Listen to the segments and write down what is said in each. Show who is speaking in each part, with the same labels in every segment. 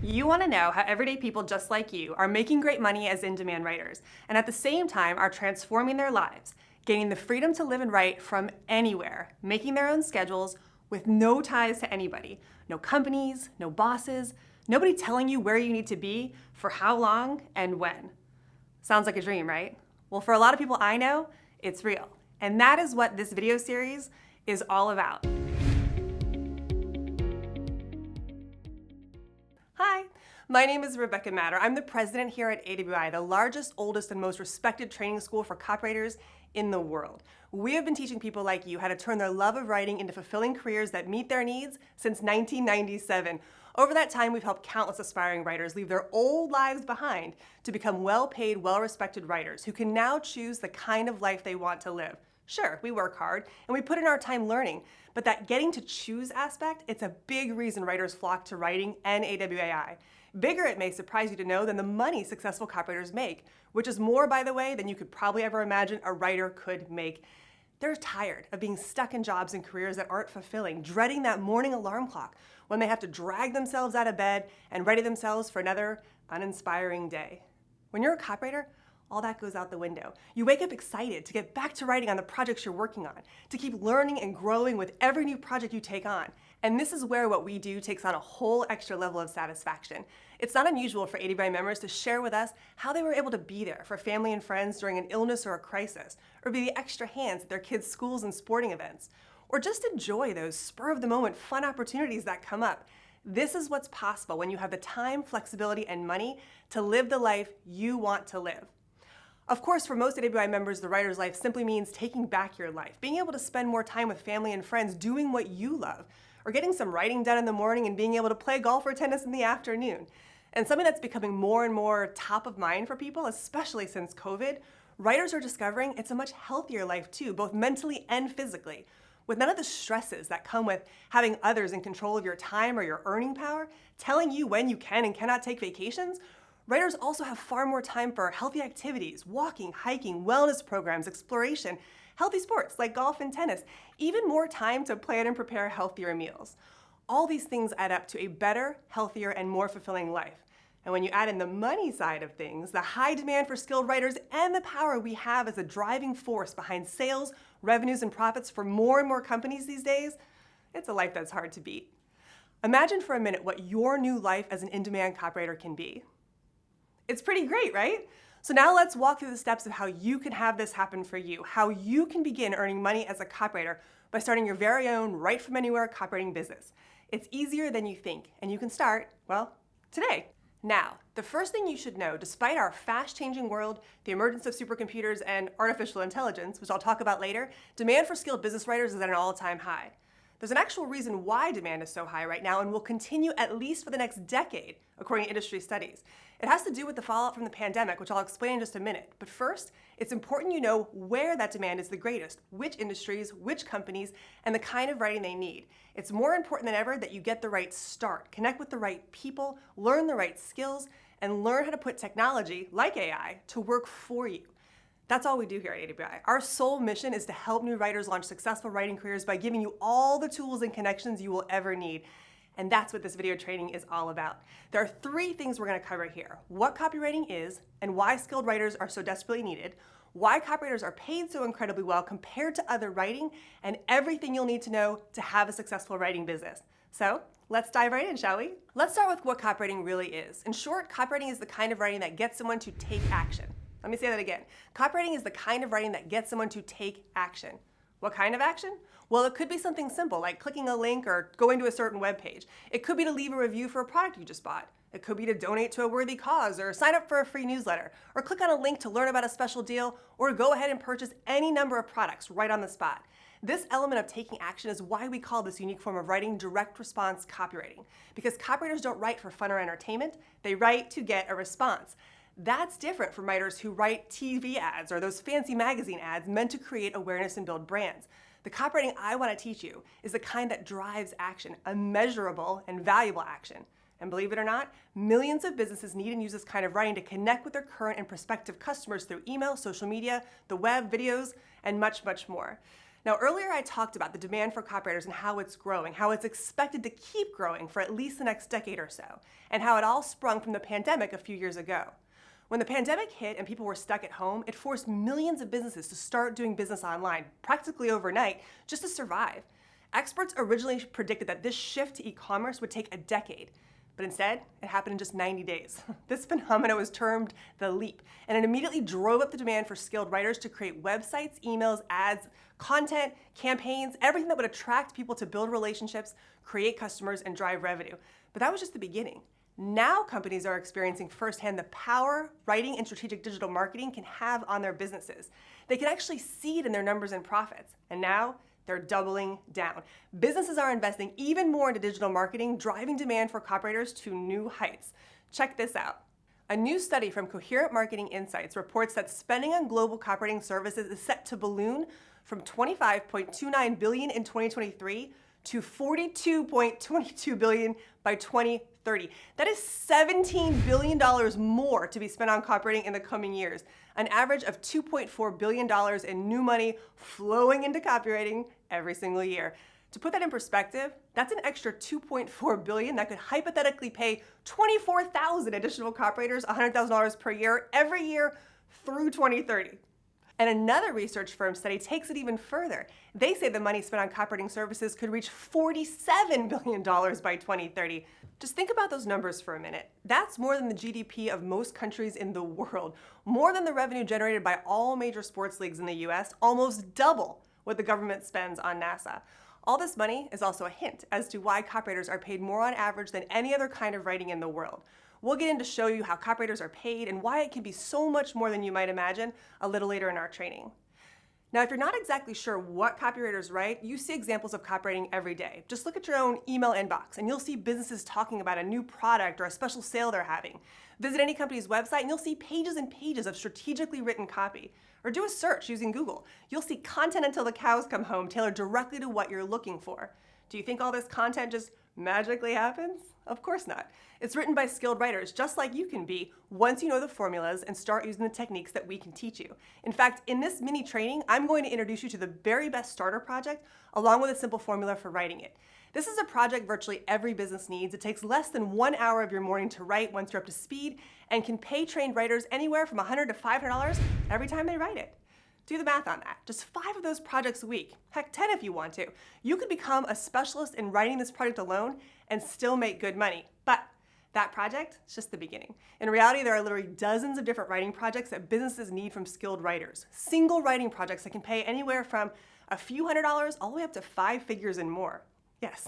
Speaker 1: You want to know how everyday people just like you are making great money as in-demand writers, and at the same time are transforming their lives, gaining the freedom to live and write from anywhere, making their own schedules with no ties to anybody, no companies, no bosses, nobody telling you where you need to be, for how long, and when. Sounds like a dream, right? Well, for a lot of people I know, it's real. And that is what this video series is all about. Hi, my name is Rebecca Matter. I'm the president here at AWAI, the largest, oldest, and most respected training school for copywriters in the world. We have been teaching people like you how to turn their love of writing into fulfilling careers that meet their needs since 1997. Over that time, we've helped countless aspiring writers leave their old lives behind to become well-paid, well-respected writers who can now choose the kind of life they want to live. Sure, we work hard and we put in our time learning, but that getting to choose aspect, it's a big reason writers flock to writing and AWAI. Bigger, it may surprise you to know, than the money successful copywriters make, which is more, by the way, than you could probably ever imagine a writer could make. They're tired of being stuck in jobs and careers that aren't fulfilling, dreading that morning alarm clock when they have to drag themselves out of bed and ready themselves for another uninspiring day. When you're a copywriter, all that goes out the window. You wake up excited to get back to writing on the projects you're working on, to keep learning and growing with every new project you take on. And this is where what we do takes on a whole extra level of satisfaction. It's not unusual for AWAI members to share with us how they were able to be there for family and friends during an illness or a crisis, or be the extra hands at their kids' schools and sporting events, or just enjoy those spur-of-the-moment fun opportunities that come up. This is what's possible when you have the time, flexibility, and money to live the life you want to live. Of course, for most AWAI members, the writer's life simply means taking back your life, being able to spend more time with family and friends doing what you love, or getting some writing done in the morning and being able to play golf or tennis in the afternoon. And something that's becoming more and more top of mind for people, especially since COVID, writers are discovering it's a much healthier life too, both mentally and physically. With none of the stresses that come with having others in control of your time or your earning power, telling you when you can and cannot take vacations, writers also have far more time for healthy activities, walking, hiking, wellness programs, exploration, healthy sports like golf and tennis, even more time to plan and prepare healthier meals. All these things add up to a better, healthier, and more fulfilling life. And when you add in the money side of things, the high demand for skilled writers, and the power we have as a driving force behind sales, revenues, and profits for more and more companies these days, it's a life that's hard to beat. Imagine for a minute what your new life as an in-demand copywriter can be. It's pretty great, right? So now let's walk through the steps of how you can have this happen for you, how you can begin earning money as a copywriter by starting your very own Write From Anywhere copywriting business. It's easier than you think, and you can start, well, today. Now, the first thing you should know, despite our fast-changing world, the emergence of supercomputers, and artificial intelligence, which I'll talk about later, demand for skilled business writers is at an all-time high. There's an actual reason why demand is so high right now and will continue at least for the next decade, according to industry studies. It has to do with the fallout from the pandemic, which I'll explain in just a minute. But first, it's important you know where that demand is the greatest, which industries, which companies, and the kind of writing they need. It's more important than ever that you get the right start, connect with the right people, learn the right skills, and learn how to put technology, like AI, to work for you. That's all we do here at AWAI. Our sole mission is to help new writers launch successful writing careers by giving you all the tools and connections you will ever need. And that's what this video training is all about. There are three things we're going to cover here: what copywriting is and why skilled writers are so desperately needed, why copywriters are paid so incredibly well compared to other writing, and everything you'll need to know to have a successful writing business. So let's dive right in, shall we? Let's start with what copywriting really is. In short, copywriting is the kind of writing that gets someone to take action. Let me say that again. Copywriting is the kind of writing that gets someone to take action. What kind of action? Well, it could be something simple like clicking a link or going to a certain web page. It could be to leave a review for a product you just bought. It could be to donate to a worthy cause or sign up for a free newsletter or click on a link to learn about a special deal or go ahead and purchase any number of products right on the spot. This element of taking action is why we call this unique form of writing direct response copywriting, because copywriters don't write for fun or entertainment, they write to get a response. That's different from writers who write TV ads or those fancy magazine ads meant to create awareness and build brands. The copywriting I want to teach you is the kind that drives action, a measurable and valuable action. And believe it or not, millions of businesses need and use this kind of writing to connect with their current and prospective customers through email, social media, the web, videos, and much, much more. Now, earlier I talked about the demand for copywriters and how it's growing, how it's expected to keep growing for at least the next decade or so, and how it all sprung from the pandemic a few years ago. When the pandemic hit and people were stuck at home, it forced millions of businesses to start doing business online, practically overnight, just to survive. Experts originally predicted that this shift to e-commerce would take a decade, but instead, it happened in just 90 days. This phenomenon was termed the leap, and it immediately drove up the demand for skilled writers to create websites, emails, ads, content, campaigns, everything that would attract people to build relationships, create customers, and drive revenue. But that was just the beginning. Now companies are experiencing firsthand the power writing and strategic digital marketing can have on their businesses. They can actually see it in their numbers and profits. And now they're doubling down. Businesses are investing even more into digital marketing, driving demand for copywriters to new heights. Check this out. A new study from Coherent Marketing Insights reports that spending on global copywriting services is set to balloon from $25.29 billion in 2023 to $42.22 billion by 2030. That is $17 billion more to be spent on copywriting in the coming years, an average of $2.4 billion in new money flowing into copywriting every single year. To put that in perspective, that's an extra $2.4 billion that could hypothetically pay 24,000 additional copywriters $100,000 per year every year through 2030. And another research firm study takes it even further. They say the money spent on copywriting services could reach $47 billion by 2030. Just think about those numbers for a minute. That's more than the GDP of most countries in the world, more than the revenue generated by all major sports leagues in the US, almost double what the government spends on NASA. All this money is also a hint as to why copywriters are paid more on average than any other kind of writing in the world. We'll get in to show you how copywriters are paid and why it can be so much more than you might imagine a little later in our training. Now, if you're not exactly sure what copywriters write, you see examples of copywriting every day. Just look at your own email inbox and you'll see businesses talking about a new product or a special sale they're having. Visit any company's website and you'll see pages and pages of strategically written copy. Or do a search using Google. You'll see content until the cows come home tailored directly to what you're looking for. Do you think all this content just magically happens? Of course not. It's written by skilled writers, just like you can be, once you know the formulas and start using the techniques that we can teach you. In fact, in this mini training, I'm going to introduce you to the very best starter project, along with a simple formula for writing it. This is a project virtually every business needs. It takes less than 1 hour of your morning to write once you're up to speed, and can pay trained writers anywhere from $100 to $500 every time they write it. Do the math on that. Just 5 of those projects a week, heck 10 if you want to. You could become a specialist in writing this project alone and still make good money. But that project is just the beginning. In reality, there are literally dozens of different writing projects that businesses need from skilled writers. Single writing projects that can pay anywhere from a few $100s all the way up to 5 figures and more. Yes,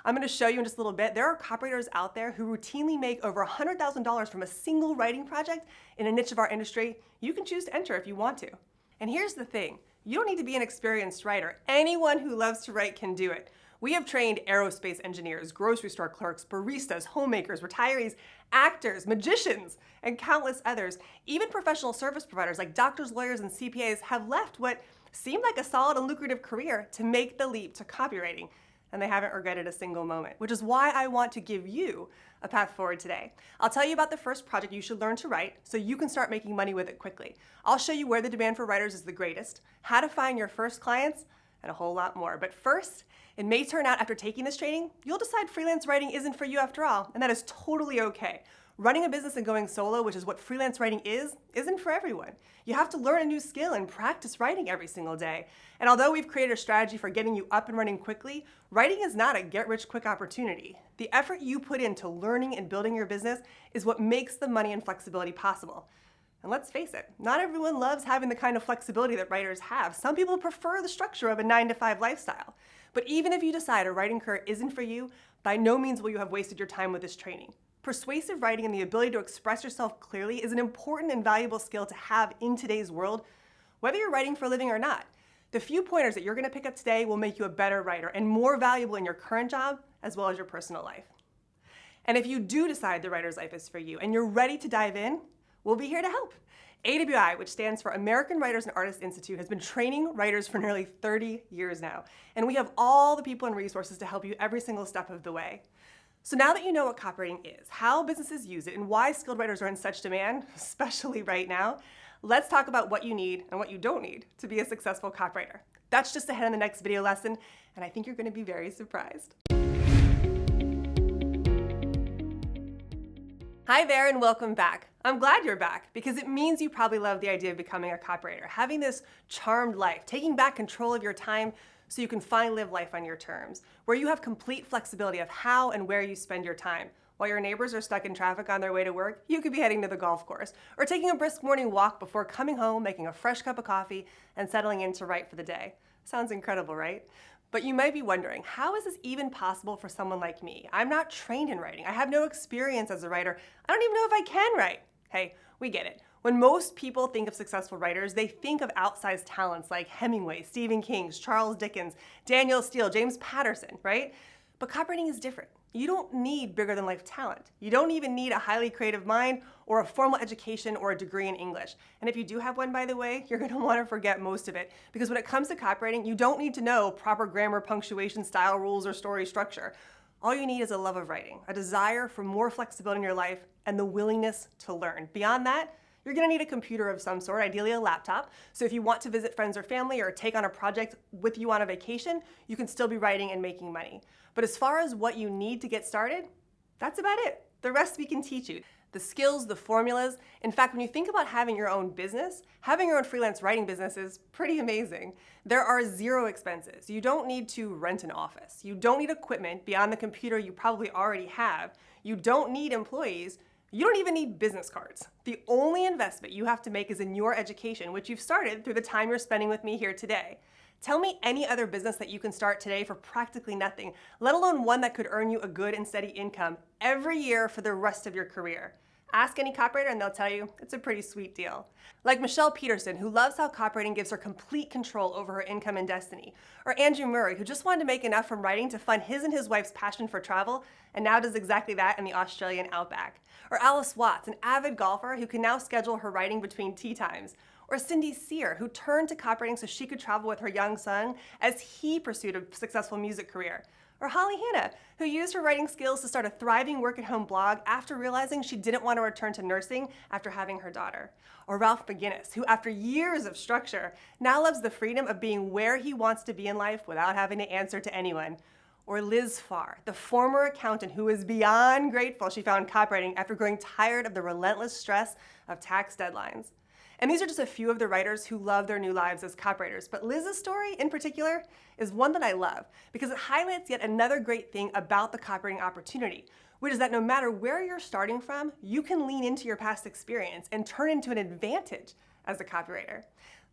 Speaker 1: I'm going to show you in just a little bit. There are copywriters out there who routinely make over $100,000 from a single writing project in a niche of our industry. You can choose to enter if you want to. And here's the thing, you don't need to be an experienced writer. Anyone who loves to write can do it. We have trained aerospace engineers, grocery store clerks, baristas, homemakers, retirees, actors, magicians, and countless others. Even professional service providers like doctors, lawyers, and CPAs have left what seemed like a solid and lucrative career to make the leap to copywriting. And they haven't regretted a single moment, which is why I want to give you a path forward today. I'll tell you about the first project you should learn to write so you can start making money with it quickly. I'll show you where the demand for writers is the greatest, how to find your first clients, and a whole lot more. But first, it may turn out after taking this training, you'll decide freelance writing isn't for you after all, and that is totally okay. Running a business and going solo, which is what freelance writing is, isn't for everyone. You have to learn a new skill and practice writing every single day. And although we've created a strategy for getting you up and running quickly, writing is not a get-rich-quick opportunity. The effort you put into learning and building your business is what makes the money and flexibility possible. And let's face it, not everyone loves having the kind of flexibility that writers have. Some people prefer the structure of a 9-to-5 lifestyle. But even if you decide a writing career isn't for you, by no means will you have wasted your time with this training. Persuasive writing and the ability to express yourself clearly is an important and valuable skill to have in today's world, whether you're writing for a living or not. The few pointers that you're going to pick up today will make you a better writer and more valuable in your current job as well as your personal life. And if you do decide the writer's life is for you and you're ready to dive in, we'll be here to help. AWAI, which stands for American Writers and Artists Institute, has been training writers for nearly 30 years now. And we have all the people and resources to help you every single step of the way. So now that you know what copywriting is, how businesses use it, and why skilled writers are in such demand, especially right now, let's talk about what you need and what you don't need to be a successful copywriter. That's just ahead in the next video lesson, and I think you're going to be very surprised. Hi there and welcome back. I'm glad you're back because it means you probably love the idea of becoming a copywriter, having this charmed life, taking back control of your time so you can finally live life on your terms, where you have complete flexibility of how and where you spend your time. While your neighbors are stuck in traffic on their way to work, you could be heading to the golf course or taking a brisk morning walk before coming home, making a fresh cup of coffee, and settling in to write for the day. Sounds incredible, right? But you might be wondering, how is this even possible for someone like me? I'm not trained in writing. I have no experience as a writer. I don't even know if I can write. Hey, we get it. When most people think of successful writers, they think of outsized talents like Hemingway, Stephen King, Charles Dickens, Daniel Steele, James Patterson, right? But copywriting is different. You don't need bigger than life talent. You don't even need a highly creative mind or a formal education or a degree in English. And if you do have one, by the way, you're gonna wanna forget most of it, because when it comes to copywriting, you don't need to know proper grammar, punctuation, style rules, or story structure. All you need is a love of writing, a desire for more flexibility in your life, and the willingness to learn. Beyond that, you're gonna need a computer of some sort, ideally a laptop. So if you want to visit friends or family or take on a project with you on a vacation, you can still be writing and making money. But as far as what you need to get started, that's about it. The rest we can teach you. The skills, the formulas. In fact, when you think about having your own business, having your own freelance writing business is pretty amazing. There are zero expenses. You don't need to rent an office. You don't need equipment beyond the computer you probably already have. You don't need employees. You don't even need business cards. The only investment you have to make is in your education, which you've started through the time you're spending with me here today. Tell me any other business that you can start today for practically nothing, let alone one that could earn you a good and steady income every year for the rest of your career. Ask any copywriter and they'll tell you it's a pretty sweet deal. Like Michelle Peterson, who loves how copywriting gives her complete control over her income and destiny. Or Andrew Murray, who just wanted to make enough from writing to fund his and his wife's passion for travel, and now does exactly that in the Australian outback. Or Alice Watts, an avid golfer who can now schedule her writing between tee times. Or Cindy Sear, who turned to copywriting so she could travel with her young son as he pursued a successful music career. Or Holly Hanna, who used her writing skills to start a thriving work-at-home blog after realizing she didn't want to return to nursing after having her daughter. Or Ralph McGinnis, who after years of structure, now loves the freedom of being where he wants to be in life without having to answer to anyone. Or Liz Farr, the former accountant who is beyond grateful she found copywriting after growing tired of the relentless stress of tax deadlines. And these are just a few of the writers who love their new lives as copywriters. But Liz's story in particular is one that I love because it highlights yet another great thing about the copywriting opportunity, which is that no matter where you're starting from, you can lean into your past experience and turn into an advantage as a copywriter.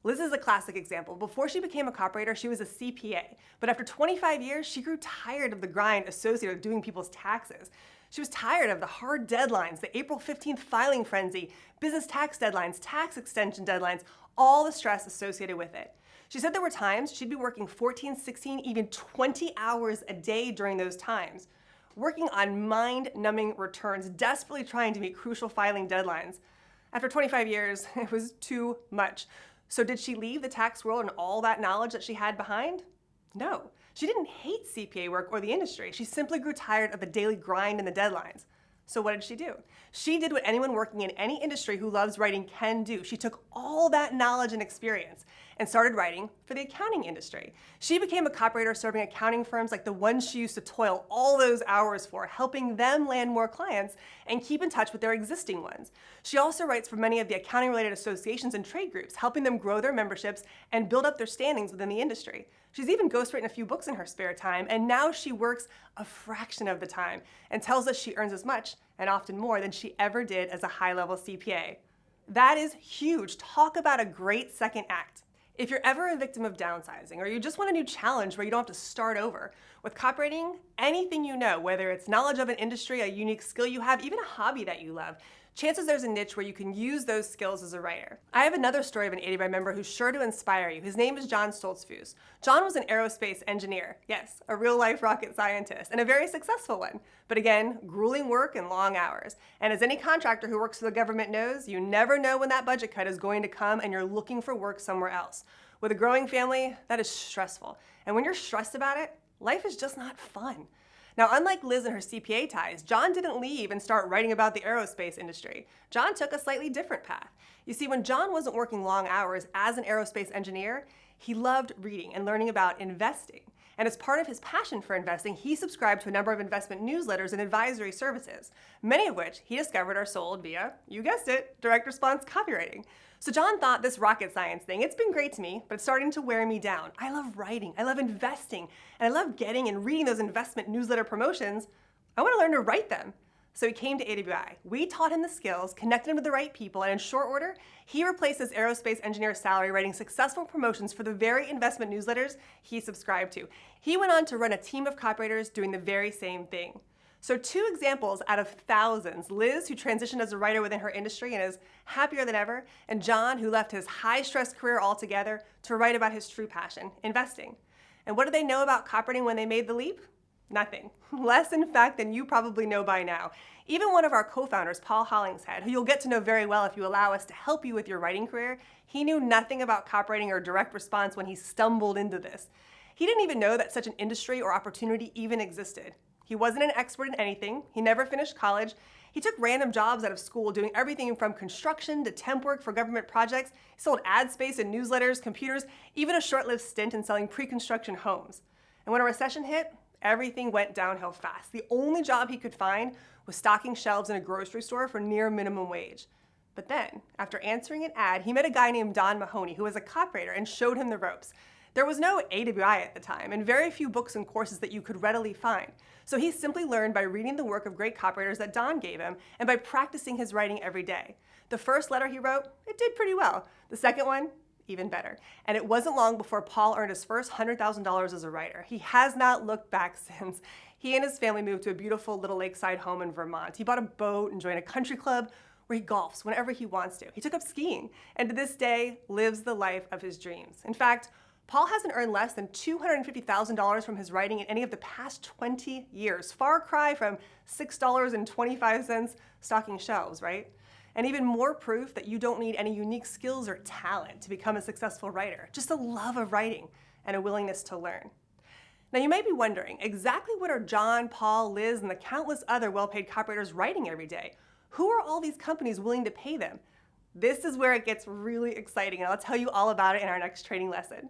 Speaker 1: Liz is a classic example. Before she became a copywriter, she was a CPA. But after 25 years, she grew tired of the grind associated with doing people's taxes. She was tired of the hard deadlines, the April 15th filing frenzy, business tax deadlines, tax extension deadlines, all the stress associated with it. She said there were times she'd be working 14, 16, even 20 hours a day during those times, working on mind-numbing returns, desperately trying to meet crucial filing deadlines. After 25 years, it was too much. So did she leave the tax world and all that knowledge that she had behind? No. She didn't hate CPA work or the industry. She simply grew tired of the daily grind and the deadlines. So what did she do? She did what anyone working in any industry who loves writing can do. She took all that knowledge and experience and started writing for the accounting industry. She became a copywriter serving accounting firms like the ones she used to toil all those hours for, helping them land more clients and keep in touch with their existing ones. She also writes for many of the accounting-related associations and trade groups, helping them grow their memberships and build up their standings within the industry. She's even ghostwritten a few books in her spare time, and now she works a fraction of the time and tells us she earns as much, and often more, than she ever did as a high-level CPA. That is huge. Talk about a great second act. If you're ever a victim of downsizing, or you just want a new challenge where you don't have to start over, with copywriting, anything you know, whether it's knowledge of an industry, a unique skill you have, even a hobby that you love, chances there's a niche where you can use those skills as a writer. I have another story of an AWAI member who's sure to inspire you. His name is John Stoltzfus. John was an aerospace engineer. Yes, a real-life rocket scientist, and a very successful one. But again, grueling work and long hours. And as any contractor who works for the government knows, you never know when that budget cut is going to come and you're looking for work somewhere else. With a growing family, that is stressful. And when you're stressed about it, life is just not fun. Now, unlike Liz and her CPA ties, John didn't leave and start writing about the aerospace industry. John took a slightly different path. You see, when John wasn't working long hours as an aerospace engineer, he loved reading and learning about investing. And as part of his passion for investing, he subscribed to a number of investment newsletters and advisory services, many of which he discovered are sold via, you guessed it, direct response copywriting. So John thought, this rocket science thing, it's been great to me, but it's starting to wear me down. I love writing, I love investing, and I love getting and reading those investment newsletter promotions. I want to learn to write them. So he came to AWAI. We taught him the skills, connected him with the right people, and in short order, he replaced his aerospace engineer salary writing successful promotions for the very investment newsletters he subscribed to. He went on to run a team of copywriters doing the very same thing. So 2 examples out of thousands: Liz, who transitioned as a writer within her industry and is happier than ever, and John, who left his high-stress career altogether to write about his true passion, investing. And what did they know about copywriting when they made the leap? Nothing. Less, in fact, than you probably know by now. Even one of our co-founders, Paul Hollingshead, who you'll get to know very well if you allow us to help you with your writing career, he knew nothing about copywriting or direct response when he stumbled into this. He didn't even know that such an industry or opportunity even existed. He wasn't an expert in anything. He never finished college. He took random jobs out of school, doing everything from construction to temp work for government projects. He sold ad space in newsletters, computers, even a short-lived stint in selling pre-construction homes. And when a recession hit, everything went downhill fast. The only job he could find was stocking shelves in a grocery store for near minimum wage. But then, after answering an ad, he met a guy named Don Mahoney, who was a copywriter, and showed him the ropes. There was no AWAI at the time, and very few books and courses that you could readily find. So he simply learned by reading the work of great copywriters that Don gave him, and by practicing his writing every day. The first letter he wrote, it did pretty well. The second one, even better. And it wasn't long before Paul earned his first $100,000 as a writer. He has not looked back since. He and his family moved to a beautiful little lakeside home in Vermont. He bought a boat and joined a country club where he golfs whenever he wants to. He took up skiing and to this day lives the life of his dreams. In fact, Paul hasn't earned less than $250,000 from his writing in any of the past 20 years. Far cry from $6.25 stocking shelves, right? And even more proof that you don't need any unique skills or talent to become a successful writer, just a love of writing and a willingness to learn. Now you may be wondering, exactly what are John, Paul, Liz, and the countless other well-paid copywriters writing every day? Who are all these companies willing to pay them? This is where it gets really exciting, and I'll tell you all about it in our next training lesson.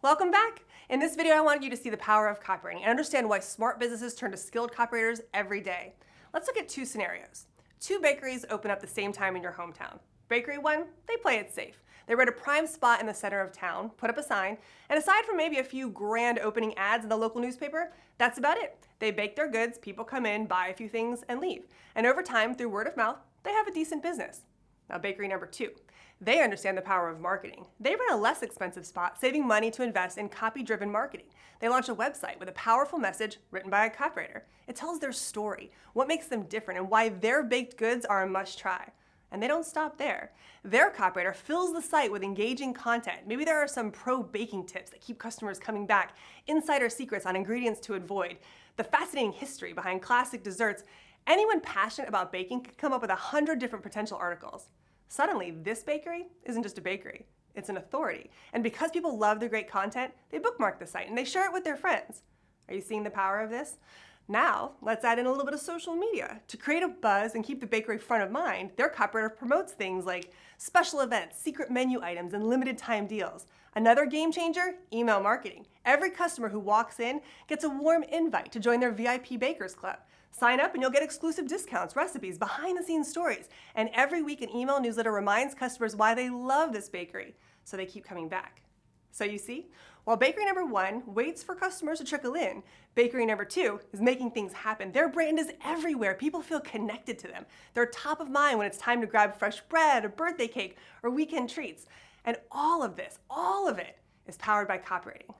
Speaker 1: Welcome back. In this video, I wanted you to see the power of copywriting and understand why smart businesses turn to skilled copywriters every day. Let's look at 2 scenarios. 2 bakeries open up the same time in your hometown. Bakery 1, they play it safe. They rent a prime spot in the center of town, put up a sign, and aside from maybe a few grand opening ads in the local newspaper, that's about it. They bake their goods, people come in, buy a few things, and leave. And over time, through word of mouth, they have a decent business. Now, bakery number 2. They understand the power of marketing. They rent a less expensive spot, saving money to invest in copy-driven marketing. They launch a website with a powerful message written by a copywriter. It tells their story, what makes them different, and why their baked goods are a must-try. And they don't stop there. Their copywriter fills the site with engaging content. Maybe there are some pro-baking tips that keep customers coming back, insider secrets on ingredients to avoid, the fascinating history behind classic desserts. Anyone passionate about baking could come up with 100 different potential articles. Suddenly, this bakery isn't just a bakery, it's an authority. And because people love their great content, they bookmark the site and they share it with their friends. Are you seeing the power of this? Now, let's add in a little bit of social media. To create a buzz and keep the bakery front of mind, their copywriter promotes things like special events, secret menu items, and limited time deals. Another game changer, email marketing. Every customer who walks in gets a warm invite to join their VIP Bakers Club. Sign up and you'll get exclusive discounts, recipes, behind-the-scenes stories. And every week an email newsletter reminds customers why they love this bakery, so they keep coming back. So you see, while bakery number 1 waits for customers to trickle in, bakery number 2 is making things happen. Their brand is everywhere. People feel connected to them. They're top of mind when it's time to grab fresh bread, a birthday cake, or weekend treats. And all of it is powered by copywriting.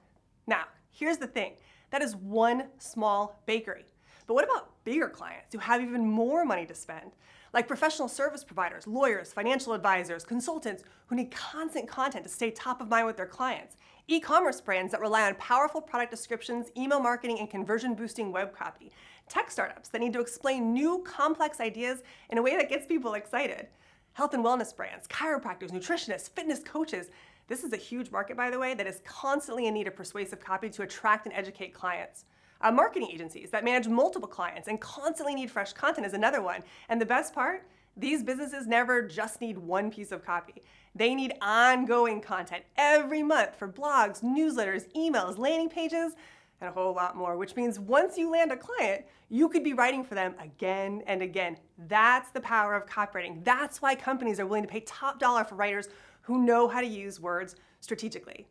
Speaker 1: Now, here's the thing. That is one small bakery. But what about bigger clients who have even more money to spend? Like professional service providers, lawyers, financial advisors, consultants who need constant content to stay top of mind with their clients. E-commerce brands that rely on powerful product descriptions, email marketing, and conversion-boosting web copy. Tech startups that need to explain new, complex ideas in a way that gets people excited. Health and wellness brands, chiropractors, nutritionists, fitness coaches. This is a huge market, by the way, that is constantly in need of persuasive copy to attract and educate clients. Marketing agencies that manage multiple clients and constantly need fresh content is another one. And the best part, these businesses never just need one piece of copy. They need ongoing content every month for blogs, newsletters, emails, landing pages, and a whole lot more, which means once you land a client, you could be writing for them again and again. That's the power of copywriting. That's why companies are willing to pay top dollar for writers who know how to use words strategically.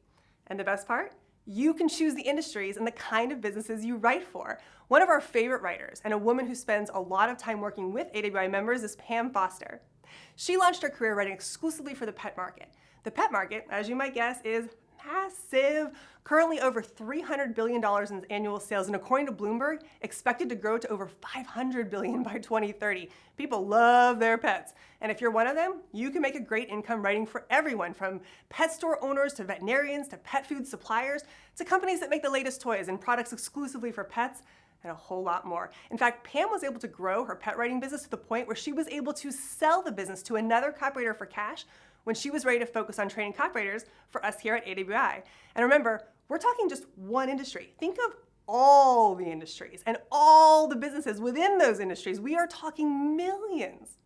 Speaker 1: And the best part? You can choose the industries and the kind of businesses you write for. One of our favorite writers, and a woman who spends a lot of time working with AWAI members, is Pam Foster. She launched her career writing exclusively for the pet market. The pet market, as you might guess, is massive. Currently over $300 billion in annual sales, and according to Bloomberg, expected to grow to over $500 billion by 2030. People love their pets. And if you're one of them, you can make a great income writing for everyone, from pet store owners to veterinarians to pet food suppliers to companies that make the latest toys and products exclusively for pets, and a whole lot more. In fact, Pam was able to grow her pet writing business to the point where she was able to sell the business to another copywriter for cash when she was ready to focus on training copywriters for us here at AWI. And remember, we're talking just one industry. Think of all the industries and all the businesses within those industries. We are talking millions.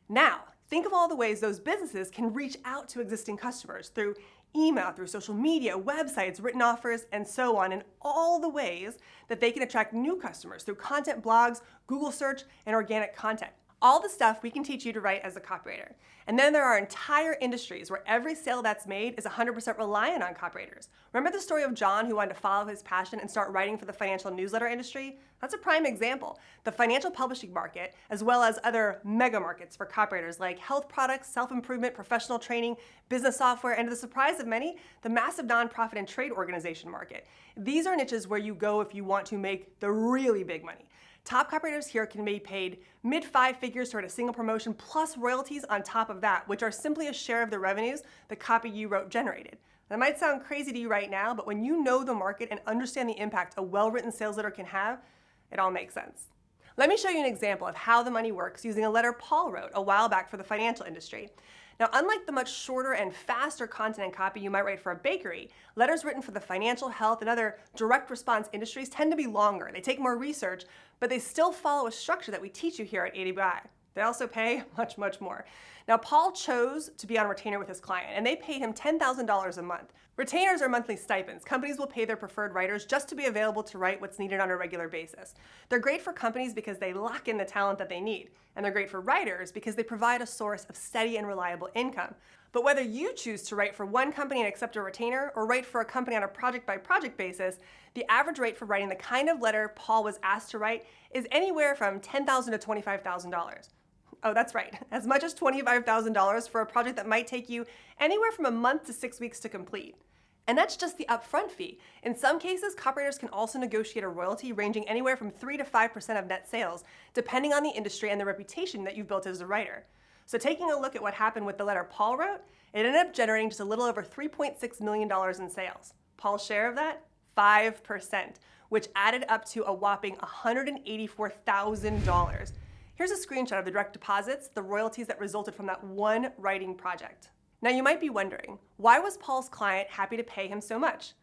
Speaker 1: Now, think of all the ways those businesses can reach out to existing customers through email, through social media, websites, written offers, and so on, and all the ways that they can attract new customers through content blogs, Google search, and organic content. All the stuff we can teach you to write as a copywriter. And then there are entire industries where every sale that's made is 100% reliant on copywriters. Remember the story of John who wanted to follow his passion and start writing for the financial newsletter industry? That's a prime example. The financial publishing market, as well as other mega markets for copywriters like health products, self-improvement, professional training, business software, and to the surprise of many, the massive nonprofit and trade organization market. These are niches where you go if you want to make the really big money. Top copywriters here can be paid mid-5 figures toward a single promotion plus royalties on top of that, which are simply a share of the revenues the copy you wrote generated. That might sound crazy to you right now, but when you know the market and understand the impact a well-written sales letter can have, it all makes sense. Let me show you an example of how the money works using a letter Paul wrote a while back for the financial industry. Now, unlike the much shorter and faster content and copy you might write for a bakery, letters written for the financial, health, and other direct response industries tend to be longer. They take more research, but they still follow a structure that we teach you here at AWI. They also pay much, much more. Now, Paul chose to be on retainer with his client, and they paid him $10,000 a month. Retainers are monthly stipends. Companies will pay their preferred writers just to be available to write what's needed on a regular basis. They're great for companies because they lock in the talent that they need, and they're great for writers because they provide a source of steady and reliable income. But whether you choose to write for one company and accept a retainer, or write for a company on a project-by-project basis, the average rate for writing the kind of letter Paul was asked to write is anywhere from $10,000 to $25,000. Oh, that's right, as much as $25,000 for a project that might take you anywhere from a month to 6 weeks to complete. And that's just the upfront fee. In some cases, copywriters can also negotiate a royalty ranging anywhere from 3 to 5% of net sales, depending on the industry and the reputation that you've built as a writer. So taking a look at what happened with the letter Paul wrote, it ended up generating just a little over $3.6 million in sales. Paul's share of that? 5%, which added up to a whopping $184,000. Here's a screenshot of the direct deposits, the royalties that resulted from that one writing project. Now you might be wondering, why was Paul's client happy to pay him so much?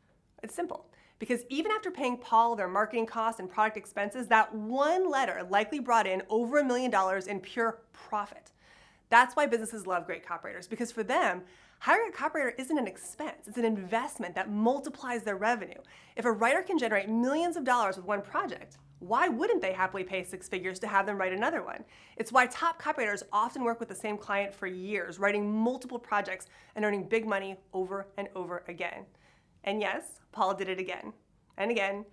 Speaker 1: It's simple. Because even after paying Paul their marketing costs and product expenses, that one letter likely brought in over $1 million in pure profit. That's why businesses love great copywriters, because for them, hiring a copywriter isn't an expense, it's an investment that multiplies their revenue. If a writer can generate millions of dollars with one project, why wouldn't they happily pay 6 figures to have them write another one? It's why top copywriters often work with the same client for years, writing multiple projects and earning big money over and over again. And yes, Paul did it again, and again,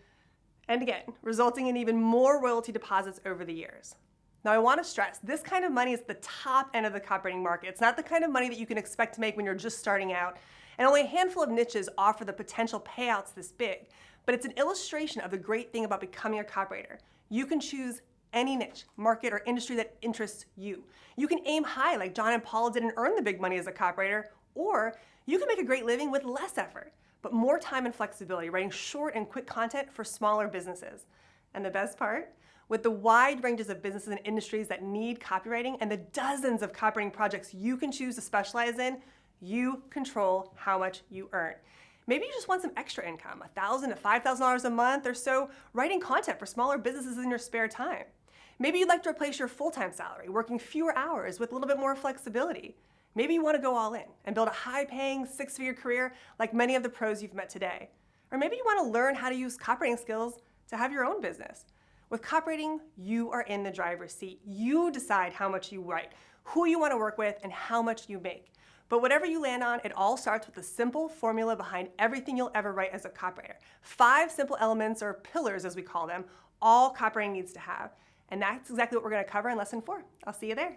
Speaker 1: and again, resulting in even more royalty deposits over the years. Now, I want to stress, this kind of money is the top end of the copywriting market. It's not the kind of money that you can expect to make when you're just starting out, and only a handful of niches offer the potential payouts this big. But it's an illustration of the great thing about becoming a copywriter. You can choose any niche, market, or industry that interests you. You can aim high like John and Paul did and earn the big money as a copywriter, or you can make a great living with less effort, but more time and flexibility, writing short and quick content for smaller businesses. And the best part? With the wide ranges of businesses and industries that need copywriting and the dozens of copywriting projects you can choose to specialize in, You control how much you earn. Maybe you just want some extra income, $1,000 to $5,000 a month or so, writing content for smaller businesses in your spare time. Maybe you'd like to replace your full-time salary, working fewer hours with a little bit more flexibility. Maybe you want to go all in and build a high-paying, six-figure career like many of the pros you've met today. Or maybe you want to learn how to use copywriting skills to have your own business. With copywriting, you are in the driver's seat. You decide how much you write, who you want to work with, and how much you make. But whatever you land on, it all starts with a simple formula behind everything you'll ever write as a copywriter. 5 simple elements, or pillars as we call them, all copywriting needs to have. And that's exactly what we're going to cover in lesson 4. I'll see you there.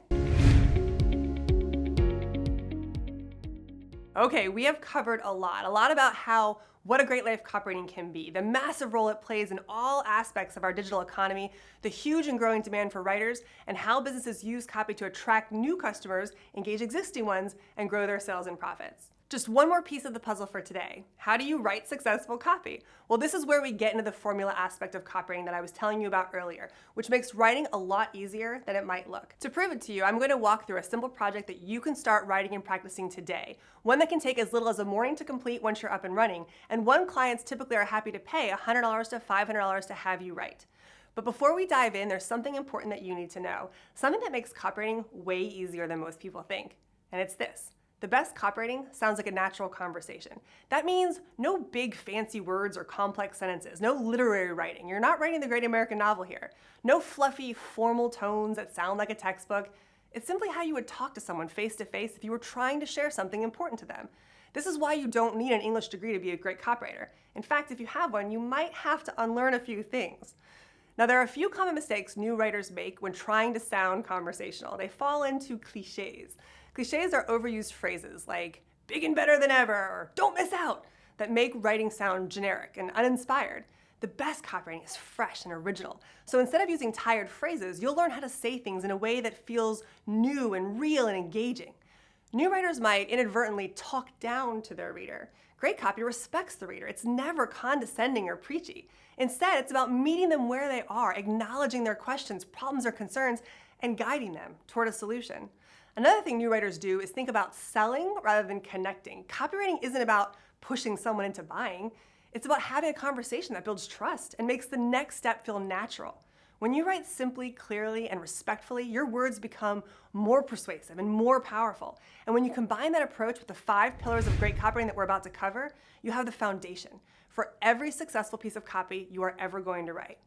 Speaker 1: Okay, we have covered a lot about what a great life copywriting can be, the massive role it plays in all aspects of our digital economy, the huge and growing demand for writers, and how businesses use copy to attract new customers, engage existing ones, and grow their sales and profits. Just one more piece of the puzzle for today. How do you write successful copy? Well, this is where we get into the formula aspect of copywriting that I was telling you about earlier, which makes writing a lot easier than it might look. To prove it to you, I'm going to walk through a simple project that you can start writing and practicing today, one that can take as little as a morning to complete once you're up and running, and one clients typically are happy to pay $100 to $500 to have you write. But before we dive in, there's something important that you need to know, something that makes copywriting way easier than most people think, and it's this. The best copywriting sounds like a natural conversation. That means no big fancy words or complex sentences, no literary writing. You're not writing the great American novel here. No fluffy, formal tones that sound like a textbook. It's simply how you would talk to someone face to face if you were trying to share something important to them. This is why you don't need an English degree to be a great copywriter. In fact, if you have one, you might have to unlearn a few things. Now, there are a few common mistakes new writers make when trying to sound conversational. They fall into cliches. Cliches are overused phrases like big and better than ever or don't miss out that make writing sound generic and uninspired. The best copywriting is fresh and original. So instead of using tired phrases, you'll learn how to say things in a way that feels new and real and engaging. New writers might inadvertently talk down to their reader. Great copy respects the reader. It's never condescending or preachy. Instead, it's about meeting them where they are, acknowledging their questions, problems, or concerns, and guiding them toward a solution. Another thing new writers do is think about selling rather than connecting. Copywriting isn't about pushing someone into buying. It's about having a conversation that builds trust and makes the next step feel natural. When you write simply, clearly, and respectfully, your words become more persuasive and more powerful. And when you combine that approach with the 5 pillars of great copywriting that we're about to cover, you have the foundation for every successful piece of copy you are ever going to write.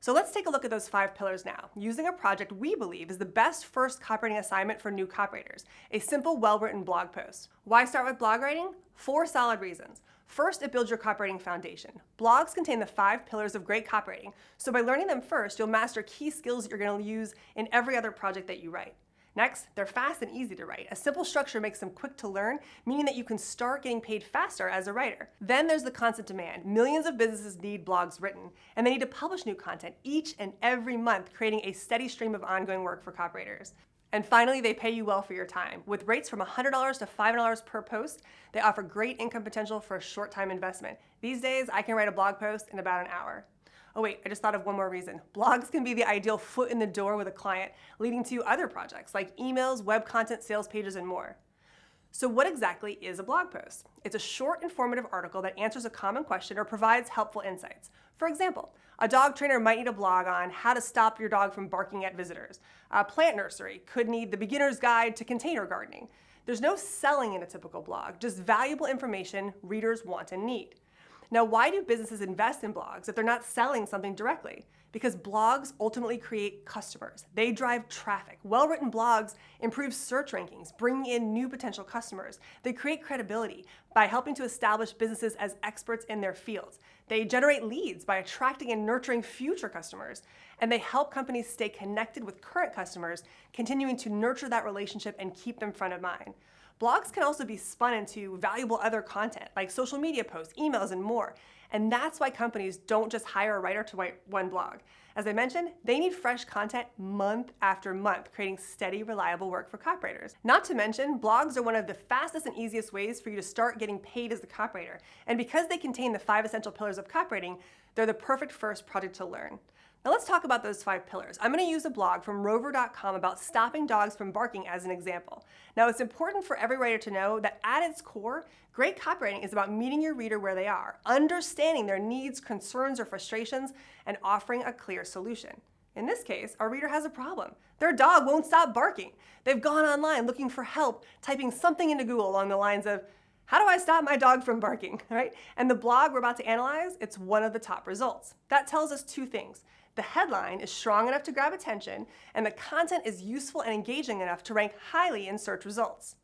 Speaker 1: So let's take a look at those 5 pillars now, using a project we believe is the best first copywriting assignment for new copywriters, a simple, well-written blog post. Why start with blog writing? 4 solid reasons. First, it builds your copywriting foundation. Blogs contain the 5 pillars of great copywriting, so by learning them first, you'll master key skills that you're going to use in every other project that you write. Next, they're fast and easy to write. A simple structure makes them quick to learn, meaning that you can start getting paid faster as a writer. Then there's the constant demand. Millions of businesses need blogs written, and they need to publish new content each and every month, creating a steady stream of ongoing work for copywriters. And finally, they pay you well for your time. With rates from $100 to $500 per post, they offer great income potential for a short-time investment. These days, I can write a blog post in about an hour. Oh wait, I just thought of one more reason. Blogs can be the ideal foot in the door with a client, leading to other projects like emails, web content, sales pages, and more. So what exactly is a blog post? It's a short, informative article that answers a common question or provides helpful insights. For example, a dog trainer might need a blog on how to stop your dog from barking at visitors. A plant nursery could need the beginner's guide to container gardening. There's no selling in a typical blog, just valuable information readers want and need. Now, why do businesses invest in blogs if they're not selling something directly? Because blogs ultimately create customers. They drive traffic. Well-written blogs improve search rankings, bringing in new potential customers. They create credibility by helping to establish businesses as experts in their fields. They generate leads by attracting and nurturing future customers. And they help companies stay connected with current customers, continuing to nurture that relationship and keep them front of mind. Blogs can also be spun into valuable other content like social media posts, emails, and more. And that's why companies don't just hire a writer to write one blog. As I mentioned, they need fresh content month after month, creating steady, reliable work for copywriters. Not to mention, blogs are one of the fastest and easiest ways for you to start getting paid as a copywriter. And because they contain the 5 essential pillars of copywriting, they're the perfect first project to learn. Now let's talk about those 5 pillars. I'm going to use a blog from rover.com about stopping dogs from barking as an example. Now it's important for every writer to know that at its core, great copywriting is about meeting your reader where they are, understanding their needs, concerns, or frustrations, and offering a clear solution. In this case, our reader has a problem. Their dog won't stop barking. They've gone online looking for help, typing something into Google along the lines of, how do I stop my dog from barking, right? And the blog we're about to analyze, it's one of the top results. That tells us 2 things. The headline is strong enough to grab attention, and the content is useful and engaging enough to rank highly in search results.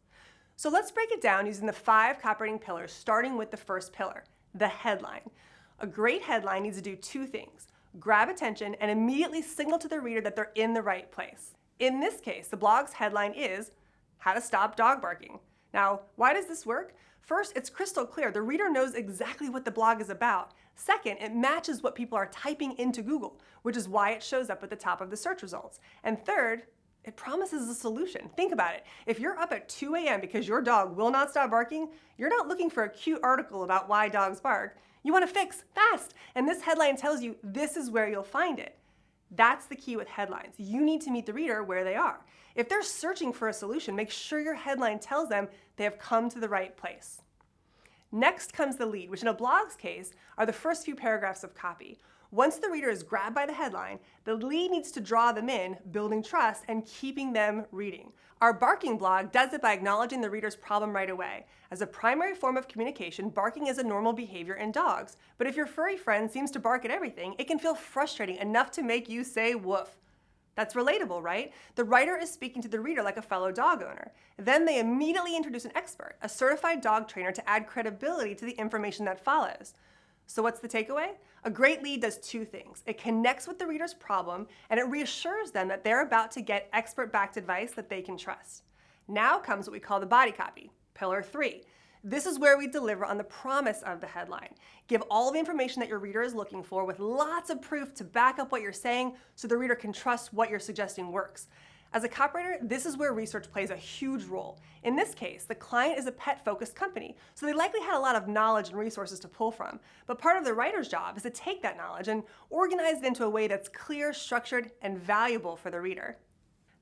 Speaker 1: So let's break it down using the 5 copywriting pillars, starting with the first pillar, the headline. A great headline needs to do 2 things: grab attention and immediately signal to the reader that they're in the right place. In this case, the blog's headline is, How to Stop Dog Barking. Now, why does this work? First, it's crystal clear. The reader knows exactly what the blog is about. Second, it matches what people are typing into Google, which is why it shows up at the top of the search results. And third, it promises a solution. Think about it. If you're up at 2 a.m. because your dog will not stop barking, you're not looking for a cute article about why dogs bark. You want to fix fast. And this headline tells you this is where you'll find it. That's the key with headlines. You need to meet the reader where they are. If they're searching for a solution, make sure your headline tells them they have come to the right place. Next comes the lead, which in a blog's case are the first few paragraphs of copy. Once the reader is grabbed by the headline, the lead needs to draw them in, building trust and keeping them reading. Our barking blog does it by acknowledging the reader's problem right away. As a primary form of communication, barking is a normal behavior in dogs. But if your furry friend seems to bark at everything, it can feel frustrating enough to make you say woof. That's relatable, right? The writer is speaking to the reader like a fellow dog owner. Then they immediately introduce an expert, a certified dog trainer, to add credibility to the information that follows. So what's the takeaway? A great lead does 2 things. It connects with the reader's problem, and it reassures them that they're about to get expert-backed advice that they can trust. Now comes what we call the body copy, pillar 3. This is where we deliver on the promise of the headline. Give all the information that your reader is looking for with lots of proof to back up what you're saying so the reader can trust what you're suggesting works. As a copywriter, this is where research plays a huge role. In this case, the client is a pet-focused company, so they likely had a lot of knowledge and resources to pull from. But part of the writer's job is to take that knowledge and organize it into a way that's clear, structured, and valuable for the reader.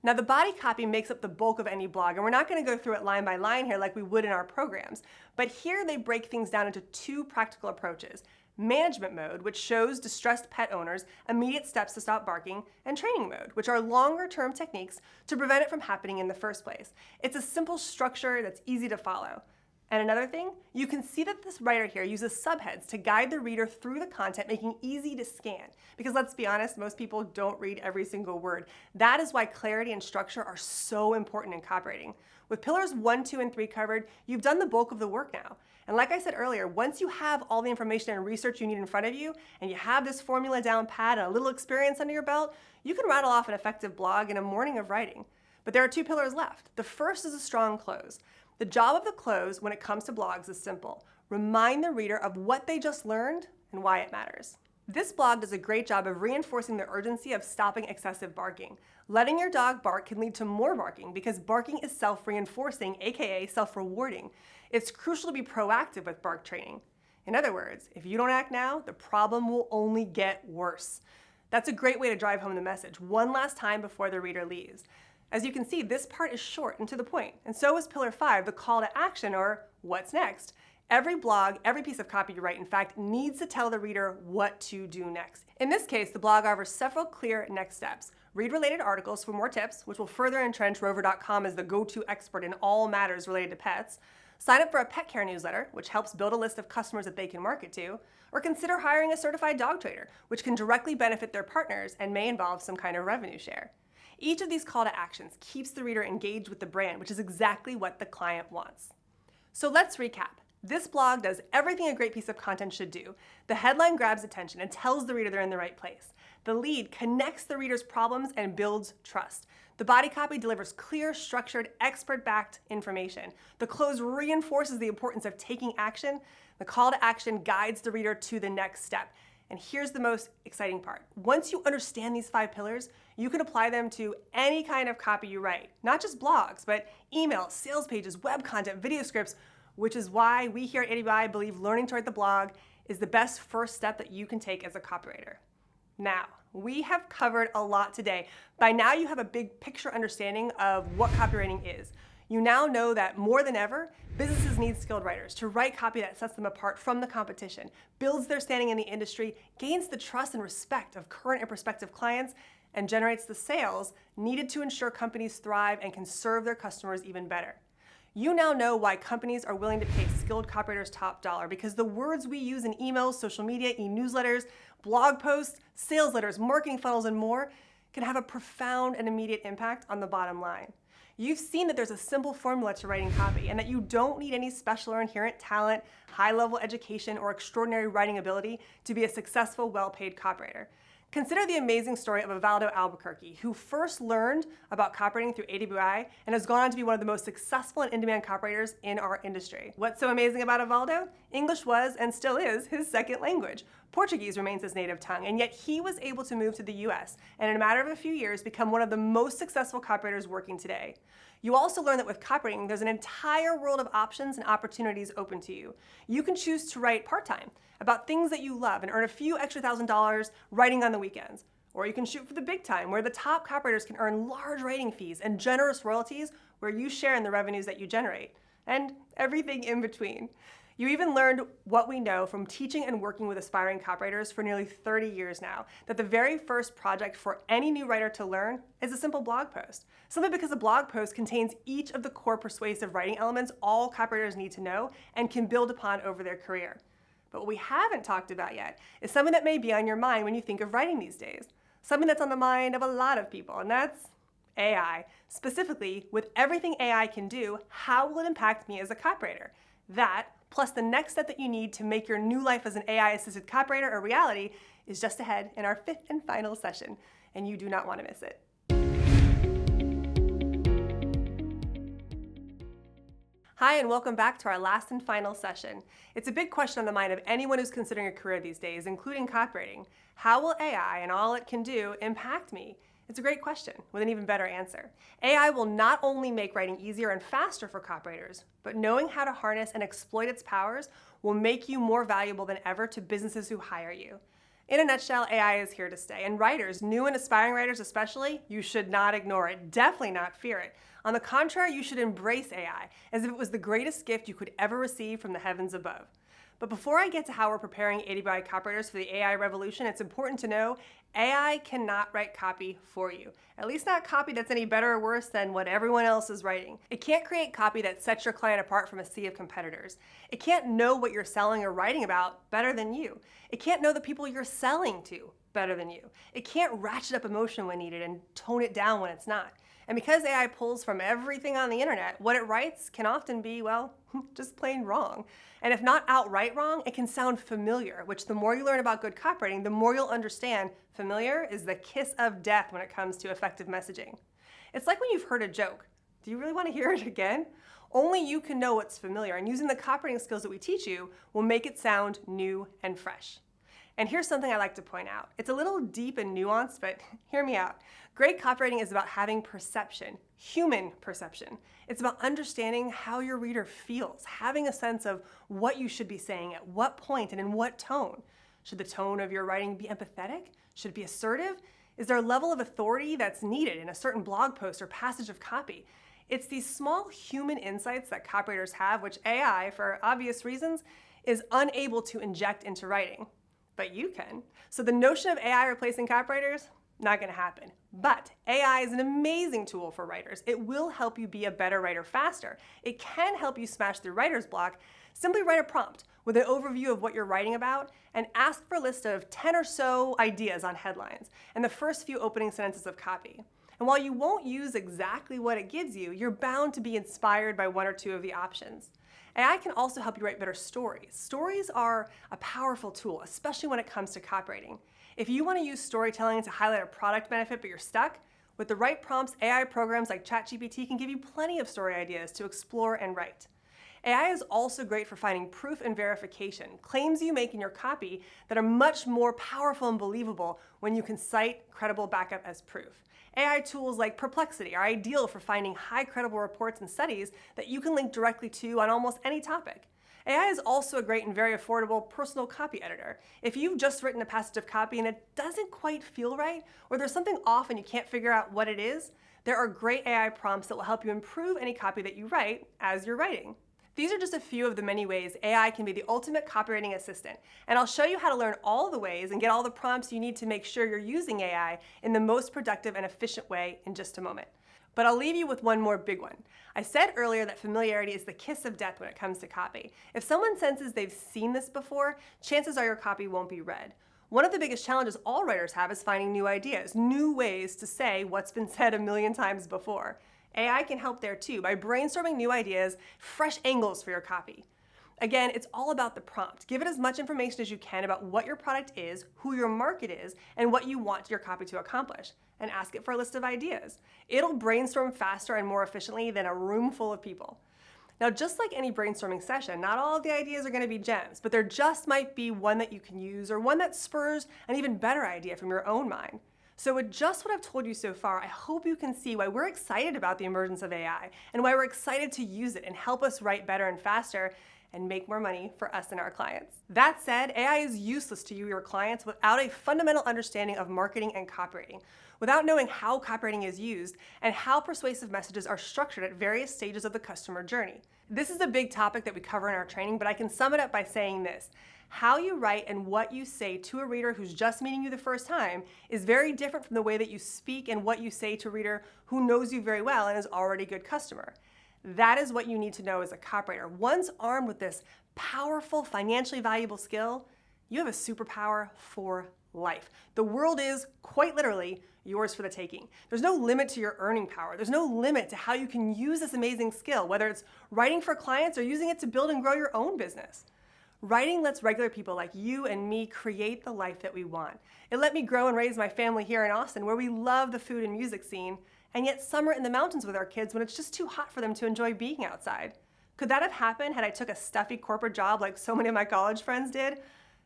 Speaker 1: Now, the body copy makes up the bulk of any blog, and we're not going to go through it line by line here like we would in our programs. But here they break things down into 2 practical approaches: management mode, which shows distressed pet owners immediate steps to stop barking, and training mode, which are longer-term techniques to prevent it from happening in the first place. It's a simple structure that's easy to follow. And another thing, you can see that this writer here uses subheads to guide the reader through the content, making it easy to scan. Because let's be honest, most people don't read every single word. That is why clarity and structure are so important in copywriting. With pillars 1, 2, and 3 covered, you've done the bulk of the work now. And like I said earlier, once you have all the information and research you need in front of you, and you have this formula down pat and a little experience under your belt, you can rattle off an effective blog in a morning of writing. But there are 2 pillars left. The first is a strong close. The job of the close when it comes to blogs is simple. Remind the reader of what they just learned and why it matters. This blog does a great job of reinforcing the urgency of stopping excessive barking. Letting your dog bark can lead to more barking because barking is self-reinforcing, aka self-rewarding. It's crucial to be proactive with bark training. In other words, if you don't act now, the problem will only get worse. That's a great way to drive home the message one last time before the reader leaves. As you can see, this part is short and to the point, and so is pillar 5, the call to action, or what's next. Every blog, every piece of copy you write, in fact, needs to tell the reader what to do next. In this case, the blog offers several clear next steps. Read related articles for more tips, which will further entrench rover.com as the go-to expert in all matters related to pets. Sign up for a pet care newsletter, which helps build a list of customers that they can market to. Or consider hiring a certified dog trainer, which can directly benefit their partners and may involve some kind of revenue share. Each of these call to actions keeps the reader engaged with the brand, which is exactly what the client wants. So let's recap. This blog does everything a great piece of content should do. The headline grabs attention and tells the reader they're in the right place. The lead connects the reader's problems and builds trust. The body copy delivers clear, structured, expert-backed information. The close reinforces the importance of taking action. The call to action guides the reader to the next step. And here's the most exciting part. Once you understand these 5 pillars, you can apply them to any kind of copy you write. Not just blogs, but emails, sales pages, web content, video scripts, which is why we here at AWAI believe learning to write the blog is the best first step that you can take as a copywriter. Now, we have covered a lot today. By now, you have a big picture understanding of what copywriting is. You now know that more than ever, businesses need skilled writers to write copy that sets them apart from the competition, builds their standing in the industry, gains the trust and respect of current and prospective clients, and generates the sales needed to ensure companies thrive and can serve their customers even better. You now know why companies are willing to pay skilled copywriters top dollar, because the words we use in emails, social media, e-newsletters, blog posts, sales letters, marketing funnels, and more can have a profound and immediate impact on the bottom line. You've seen that there's a simple formula to writing copy and that you don't need any special or inherent talent, high-level education, or extraordinary writing ability to be a successful, well-paid copywriter. Consider the amazing story of Evaldo Albuquerque, who first learned about copywriting through AWAI and has gone on to be one of the most successful and in-demand copywriters in our industry. What's so amazing about Evaldo? English was, and still is, his second language. Portuguese remains his native tongue, and yet he was able to move to the US and in a matter of a few years become one of the most successful copywriters working today. You also learn that with copywriting, there's an entire world of options and opportunities open to you. You can choose to write part-time about things that you love and earn a few extra $1,000s writing on the weekends. Or you can shoot for the big time, where the top copywriters can earn large writing fees and generous royalties where you share in the revenues that you generate, and everything in between. You even learned what we know from teaching and working with aspiring copywriters for nearly 30 years now, that the very first project for any new writer to learn is a simple blog post. Simply because a blog post contains each of the core persuasive writing elements all copywriters need to know and can build upon over their career. But what we haven't talked about yet is something that may be on your mind when you think of writing these days. Something that's on the mind of a lot of people, and that's AI. Specifically, with everything AI can do, how will it impact me as a copywriter? That, plus the next step that you need to make your new life as an AI-assisted copywriter a reality, is just ahead in our fifth and final session, and you do not want to miss it. Hi, and welcome back to our last and final session. It's a big question on the mind of anyone who's considering a career these days, including copywriting. How will AI and all it can do impact me? It's a great question with an even better answer. AI will not only make writing easier and faster for copywriters, but knowing how to harness and exploit its powers will make you more valuable than ever to businesses who hire you. In a nutshell, AI is here to stay, and writers, new and aspiring writers especially, you should not ignore it, definitely not fear it. On the contrary, you should embrace AI as if it was the greatest gift you could ever receive from the heavens above. But before I get to how we're preparing AWAI copywriters for the AI revolution, it's important to know AI cannot write copy for you. At least not copy that's any better or worse than what everyone else is writing. It can't create copy that sets your client apart from a sea of competitors. It can't know what you're selling or writing about better than you. It can't know the people you're selling to better than you. It can't ratchet up emotion when needed and tone it down when it's not. And because AI pulls from everything on the internet, what it writes can often be, well, just plain wrong. And if not outright wrong, it can sound familiar, which the more you learn about good copywriting, the more you'll understand familiar is the kiss of death when it comes to effective messaging. It's like when you've heard a joke. Do you really want to hear it again? Only you can know what's familiar, and using the copywriting skills that we teach you will make it sound new and fresh. And here's something I like to point out. It's a little deep and nuanced, but hear me out. Great copywriting is about having perception, human perception. It's about understanding how your reader feels, having a sense of what you should be saying at what point and in what tone. Should the tone of your writing be empathetic? Should it be assertive? Is there a level of authority that's needed in a certain blog post or passage of copy? It's these small human insights that copywriters have, which AI, for obvious reasons, is unable to inject into writing. But you can. So the notion of AI replacing copywriters, not going to happen. But AI is an amazing tool for writers. It will help you be a better writer faster. It can help you smash through writer's block. Simply write a prompt with an overview of what you're writing about and ask for a list of 10 or so ideas on headlines and the first few opening sentences of copy. And while you won't use exactly what it gives you, you're bound to be inspired by one or two of the options. AI can also help you write better stories. Stories are a powerful tool, especially when it comes to copywriting. If you want to use storytelling to highlight a product benefit but you're stuck, with the right prompts, AI programs like ChatGPT can give you plenty of story ideas to explore and write. AI is also great for finding proof and verification, claims you make in your copy that are much more powerful and believable when you can cite credible backup as proof. AI tools like Perplexity are ideal for finding high credible reports and studies that you can link directly to on almost any topic. AI is also a great and very affordable personal copy editor. If you've just written a passage of copy and it doesn't quite feel right, or there's something off and you can't figure out what it is, there are great AI prompts that will help you improve any copy that you write as you're writing. These are just a few of the many ways AI can be the ultimate copywriting assistant, and I'll show you how to learn all the ways and get all the prompts you need to make sure you're using AI in the most productive and efficient way in just a moment. But I'll leave you with one more big one. I said earlier that familiarity is the kiss of death when it comes to copy. If someone senses they've seen this before, chances are your copy won't be read. One of the biggest challenges all writers have is finding new ideas, new ways to say what's been said a million times before. AI can help there too by brainstorming new ideas, fresh angles for your copy. Again, it's all about the prompt. Give it as much information as you can about what your product is, who your market is, and what you want your copy to accomplish. And ask it for a list of ideas. It'll brainstorm faster and more efficiently than a room full of people. Now, just like any brainstorming session, not all of the ideas are going to be gems, but there just might be one that you can use or one that spurs an even better idea from your own mind. So with just what I've told you so far, I hope you can see why we're excited about the emergence of AI and why we're excited to use it and help us write better and faster and make more money for us and our clients. That said, AI is useless to you, your clients, without a fundamental understanding of marketing and copywriting, without knowing how copywriting is used and how persuasive messages are structured at various stages of the customer journey. This is a big topic that we cover in our training, but I can sum it up by saying this. How you write and what you say to a reader who's just meeting you the first time is very different from the way that you speak and what you say to a reader who knows you very well and is already a good customer. That is what you need to know as a copywriter. Once armed with this powerful, financially valuable skill, you have a superpower for life. The world is, quite literally, yours for the taking. There's no limit to your earning power. There's no limit to how you can use this amazing skill, whether it's writing for clients or using it to build and grow your own business. Writing lets regular people like you and me create the life that we want. It let me grow and raise my family here in Austin, where we love the food and music scene, and yet summer in the mountains with our kids when it's just too hot for them to enjoy being outside. Could that have happened had I took a stuffy corporate job like so many of my college friends did?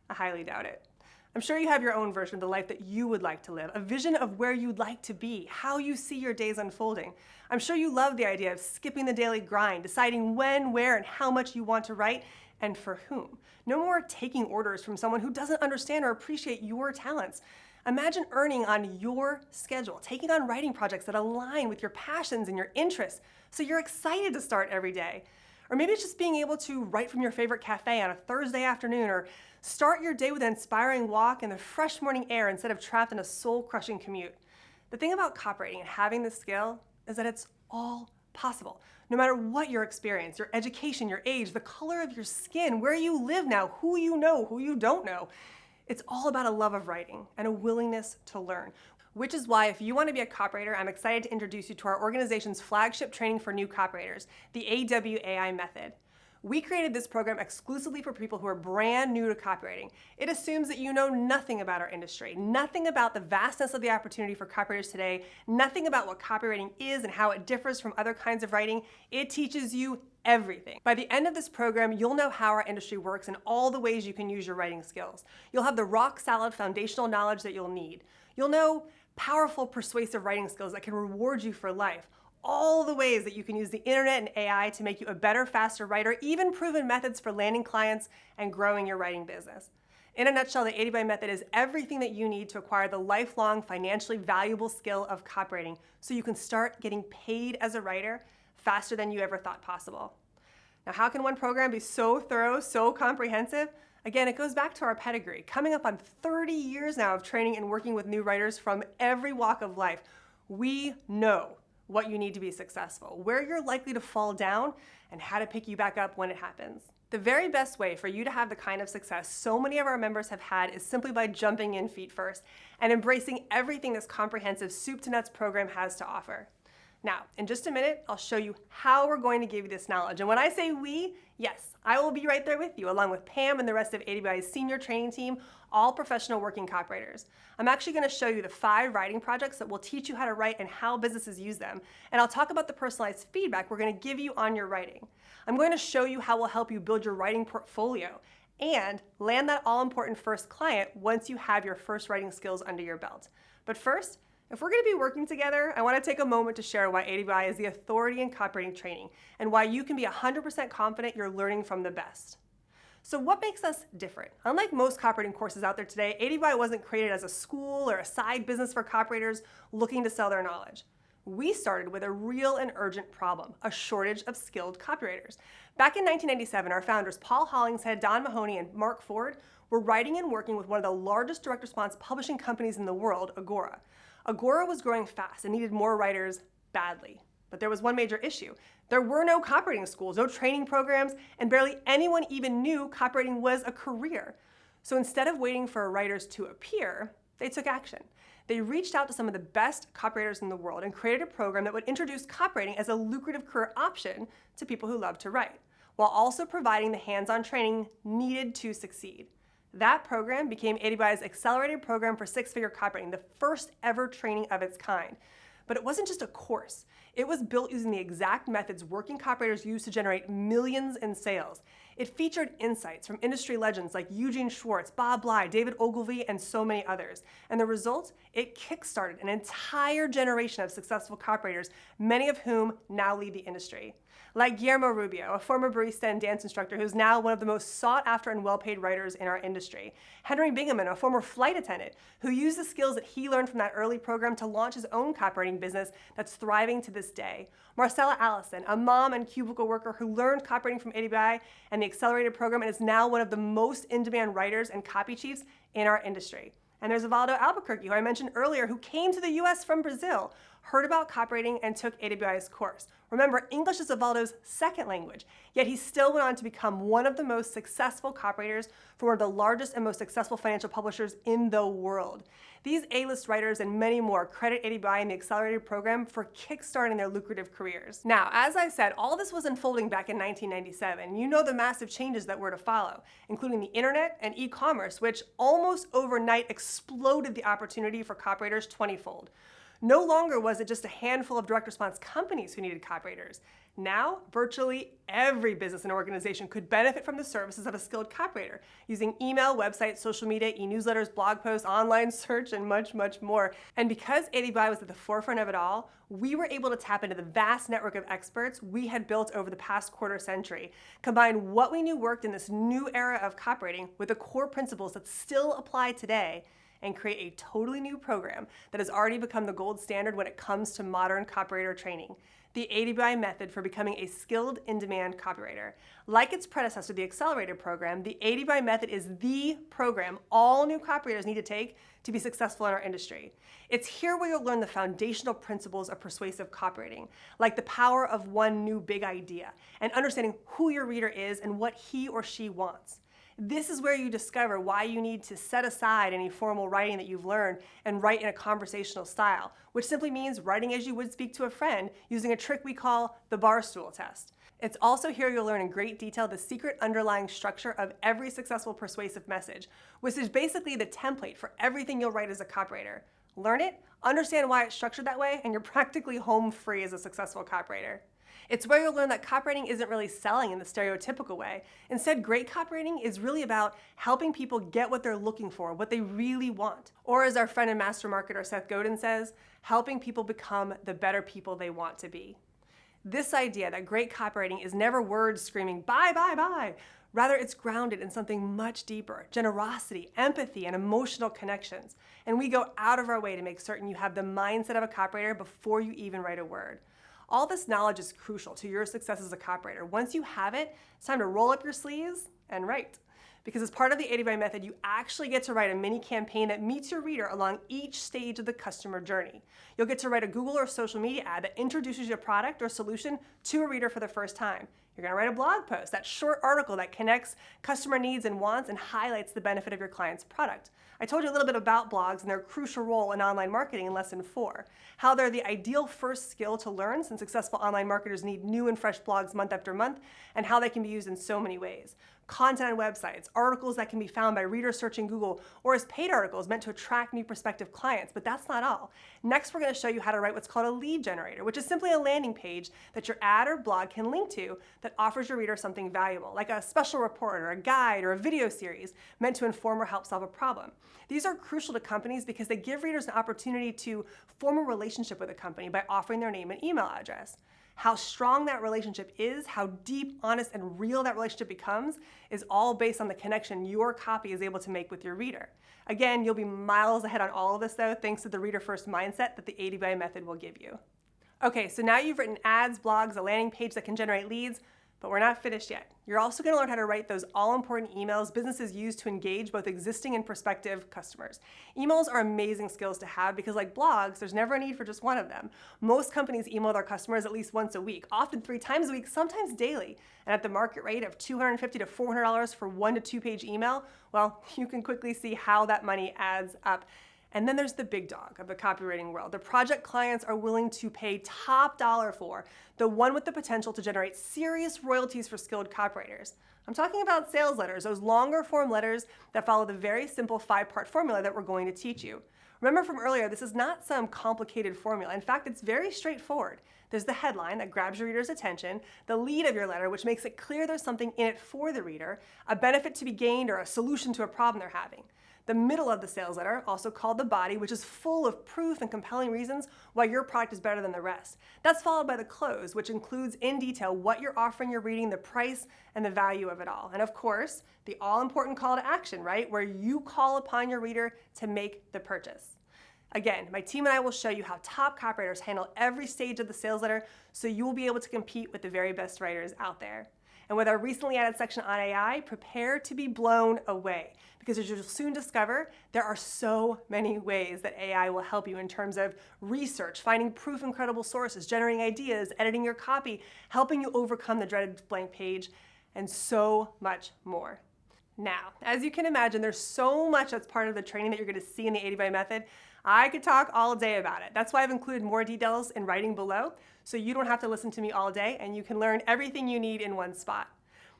Speaker 1: I highly doubt it. I'm sure you have your own version of the life that you would like to live, a vision of where you'd like to be, how you see your days unfolding. I'm sure you love the idea of skipping the daily grind, deciding when, where, and how much you want to write, and for whom. No more taking orders from someone who doesn't understand or appreciate your talents. Imagine earning on your schedule, taking on writing projects that align with your passions and your interests, so you're excited to start every day. Or maybe it's just being able to write from your favorite cafe on a Thursday afternoon, or start your day with an inspiring walk in the fresh morning air instead of trapped in a soul-crushing commute. The thing about copywriting and having this skill is that it's all possible. No matter what your experience, your education, your age, the color of your skin, where you live now, who you know, who you don't know, it's all about a love of writing and a willingness to learn. Which is why if you want to be a copywriter, I'm excited to introduce you to our organization's flagship training for new copywriters, the AWAI method. We created this program exclusively for people who are brand new to copywriting. It assumes that you know nothing about our industry, nothing about the vastness of the opportunity for copywriters today, nothing about what copywriting is and how it differs from other kinds of writing. It teaches you everything. By the end of this program, you'll know how our industry works and all the ways you can use your writing skills. You'll have the rock-solid foundational knowledge that you'll need. You'll know powerful, persuasive writing skills that can reward you for life. All the ways that you can use the internet and AI to make you a better, faster writer, even proven methods for landing clients and growing your writing business. In a nutshell, the AWAI method is everything that you need to acquire the lifelong, financially valuable skill of copywriting so you can start getting paid as a writer faster than you ever thought possible. Now, how can one program be so thorough, so comprehensive? Again, it goes back to our pedigree. Coming up on 30 years now of training and working with new writers from every walk of life, we know what you need to be successful, where you're likely to fall down, and how to pick you back up when it happens. The very best way for you to have the kind of success so many of our members have had is simply by jumping in feet first and embracing everything this comprehensive soup to nuts program has to offer. Now, in just a minute, I'll show you how we're going to give you this knowledge. And when I say we, yes, I will be right there with you, along with Pam and the rest of AWAI's senior training team, all professional working copywriters. I'm actually going to show you the 5 writing projects that will teach you how to write and how businesses use them. And I'll talk about the personalized feedback we're going to give you on your writing. I'm going to show you how we'll help you build your writing portfolio and land that all-important first client once you have your first writing skills under your belt. But first, if we're going to be working together, I want to take a moment to share why AWAI is the authority in copywriting training and why you can be 100% confident you're learning from the best. So what makes us different? Unlike most copywriting courses out there today, AWAI wasn't created as a school or a side business for copywriters looking to sell their knowledge. We started with a real and urgent problem, a shortage of skilled copywriters. Back in 1997, our founders, Paul Hollingshead, Don Mahoney, and Mark Ford, were writing and working with one of the largest direct response publishing companies in the world, Agora. Agora was growing fast and needed more writers badly. But there was one major issue. There were no copywriting schools, no training programs, and barely anyone even knew copywriting was a career. So instead of waiting for writers to appear, they took action. They reached out to some of the best copywriters in the world and created a program that would introduce copywriting as a lucrative career option to people who love to write, while also providing the hands-on training needed to succeed. That program became AWAI's accelerated program for six-figure copywriting, the first ever training of its kind. But it wasn't just a course. It was built using the exact methods working copywriters use to generate millions in sales. It featured insights from industry legends like Eugene Schwartz, Bob Bly, David Ogilvy, and so many others. And the result? It kickstarted an entire generation of successful copywriters, many of whom now lead the industry. Like Guillermo Rubio, a former barista and dance instructor who's now one of the most sought after and well-paid writers in our industry. Henry Bingaman, a former flight attendant who used the skills that he learned from that early program to launch his own copywriting business that's thriving to this day. Marcella Allison, a mom and cubicle worker who learned copywriting from AWAI and the accelerated program and is now one of the most in-demand writers and copy chiefs in our industry. And there's Evaldo Albuquerque, who I mentioned earlier, who came to the US from Brazil, heard about copywriting, and took AWAI's course. Remember, English is Evaldo's second language, yet he still went on to become one of the most successful copywriters for one of the largest and most successful financial publishers in the world. These A-list writers and many more credit AWAI and the accelerated program for kickstarting their lucrative careers. Now, as I said, all this was unfolding back in 1997. You know the massive changes that were to follow, including the internet and e-commerce, which almost overnight exploded the opportunity for copywriters 20-fold. No longer was it just a handful of direct response companies who needed copywriters. Now, virtually every business and organization could benefit from the services of a skilled copywriter using email, websites, social media, e-newsletters, blog posts, online search, and much, much more. And because AWAI was at the forefront of it all, we were able to tap into the vast network of experts we had built over the past quarter century, combine what we knew worked in this new era of copywriting with the core principles that still apply today, and create a totally new program that has already become the gold standard when it comes to modern copywriter training, the AWAI method for becoming a skilled in-demand copywriter. Like its predecessor, the accelerated program, the AWAI method is the program all new copywriters need to take to be successful in our industry. It's here where you'll learn the foundational principles of persuasive copywriting, like the power of one new big idea, and understanding who your reader is and what he or she wants. This is where you discover why you need to set aside any formal writing that you've learned and write in a conversational style, which simply means writing as you would speak to a friend using a trick we call the barstool test. It's also here you'll learn in great detail the secret underlying structure of every successful persuasive message, which is basically the template for everything you'll write as a copywriter. Learn it, understand why it's structured that way, and you're practically home free as a successful copywriter. It's where you'll learn that copywriting isn't really selling in the stereotypical way. Instead, great copywriting is really about helping people get what they're looking for, what they really want. Or as our friend and master marketer Seth Godin says, helping people become the better people they want to be. This idea that great copywriting is never words screaming, buy, buy, buy. Rather, it's grounded in something much deeper, generosity, empathy, and emotional connections. And we go out of our way to make certain you have the mindset of a copywriter before you even write a word. All this knowledge is crucial to your success as a copywriter. Once you have it, it's time to roll up your sleeves and write. Because as part of the AWAI method, you actually get to write a mini campaign that meets your reader along each stage of the customer journey. You'll get to write a Google or social media ad that introduces your product or solution to a reader for the first time. You're going to write a blog post, that short article that connects customer needs and wants and highlights the benefit of your client's product. I told you a little bit about blogs and their crucial role in online marketing in Lesson 4, how they're the ideal first skill to learn since successful online marketers need new and fresh blogs month after month, and how they can be used in so many ways. Content on websites, articles that can be found by readers searching Google, or as paid articles meant to attract new prospective clients, but that's not all. Next, we're going to show you how to write what's called a lead generator, which is simply a landing page that your ad or blog can link to that offers your reader something valuable, like a special report or a guide or a video series meant to inform or help solve a problem. These are crucial to companies because they give readers an opportunity to form a relationship with a company by offering their name and email address. How strong that relationship is, how deep, honest, and real that relationship becomes is all based on the connection your copy is able to make with your reader. Again, you'll be miles ahead on all of this though, thanks to the reader-first mindset that the AWAI method will give you. Okay, so now you've written ads, blogs, a landing page that can generate leads, but we're not finished yet. You're also going to learn how to write those all-important emails businesses use to engage both existing and prospective customers. Emails are amazing skills to have because, like blogs, there's never a need for just one of them. Most companies email their customers at least once a week, often 3 times a week, sometimes daily. And at the market rate of $250 to $400 for 1 to 2 page email, well, you can quickly see how that money adds up. And then there's the big dog of the copywriting world. The project clients are willing to pay top dollar for, the one with the potential to generate serious royalties for skilled copywriters. I'm talking about sales letters, those longer form letters that follow the very simple 5-part formula that we're going to teach you. Remember from earlier, this is not some complicated formula. In fact, it's very straightforward. There's the headline that grabs your reader's attention, the lead of your letter, which makes it clear there's something in it for the reader, a benefit to be gained or a solution to a problem they're having. The middle of the sales letter, also called the body, which is full of proof and compelling reasons why your product is better than the rest. That's followed by the close, which includes in detail what you're offering your reading, the price, and the value of it all. And of course, the all-important call to action, right? Where you call upon your reader to make the purchase. Again, my team and I will show you how top copywriters handle every stage of the sales letter so you will be able to compete with the very best writers out there. And with our recently added section on AI, prepare to be blown away. Because as you'll soon discover, there are so many ways that AI will help you in terms of research, finding proof and credible sources, generating ideas, editing your copy, helping you overcome the dreaded blank page, and so much more. Now, as you can imagine, there's so much that's part of the training that you're going to see in the AWAI method. I could talk all day about it. That's why I've included more details in writing below, so you don't have to listen to me all day and you can learn everything you need in one spot.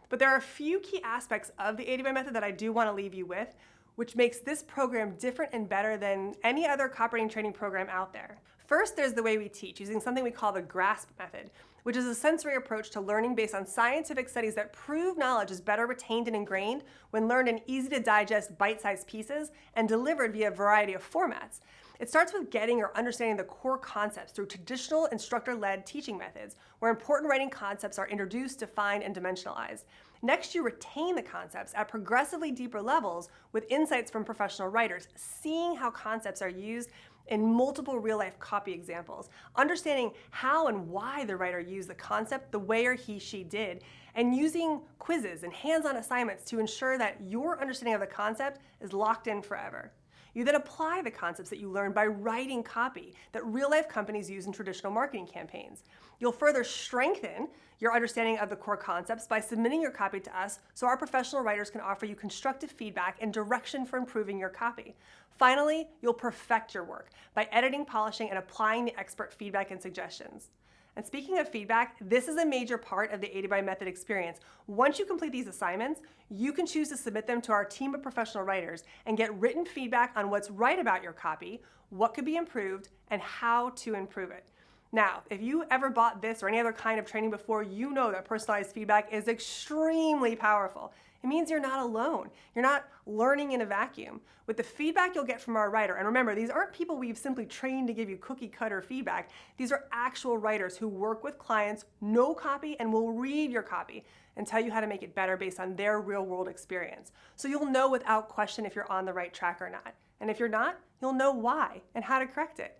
Speaker 1: But there are a few key aspects of the AWAI method that I do want to leave you with, which makes this program different and better than any other copywriting training program out there. First, there's the way we teach, using something we call the GRASP method, which is a sensory approach to learning based on scientific studies that prove knowledge is better retained and ingrained when learned in easy-to-digest, bite-sized pieces and delivered via a variety of formats. It starts with getting or understanding the core concepts through traditional instructor-led teaching methods, where important writing concepts are introduced, defined, and dimensionalized. Next, you retain the concepts at progressively deeper levels with insights from professional writers, seeing how concepts are used in multiple real-life copy examples, understanding how and why the writer used the concept the way or she did, and using quizzes and hands-on assignments to ensure that your understanding of the concept is locked in forever. You then apply the concepts that you learned by writing copy that real-life companies use in traditional marketing campaigns. You'll further strengthen your understanding of the core concepts by submitting your copy to us so our professional writers can offer you constructive feedback and direction for improving your copy. Finally, you'll perfect your work by editing, polishing, and applying the expert feedback and suggestions. And speaking of feedback, this is a major part of the AWAI method experience. Once you complete these assignments, you can choose to submit them to our team of professional writers and get written feedback on what's right about your copy, what could be improved, and how to improve it. Now, if you ever bought this or any other kind of training before, you know that personalized feedback is extremely powerful. It means you're not alone. You're not learning in a vacuum. With the feedback you'll get from our writer, and remember, these aren't people we've simply trained to give you cookie cutter feedback. These are actual writers who work with clients, know copy, and will read your copy and tell you how to make it better based on their real world experience. So you'll know without question if you're on the right track or not. And if you're not, you'll know why and how to correct it.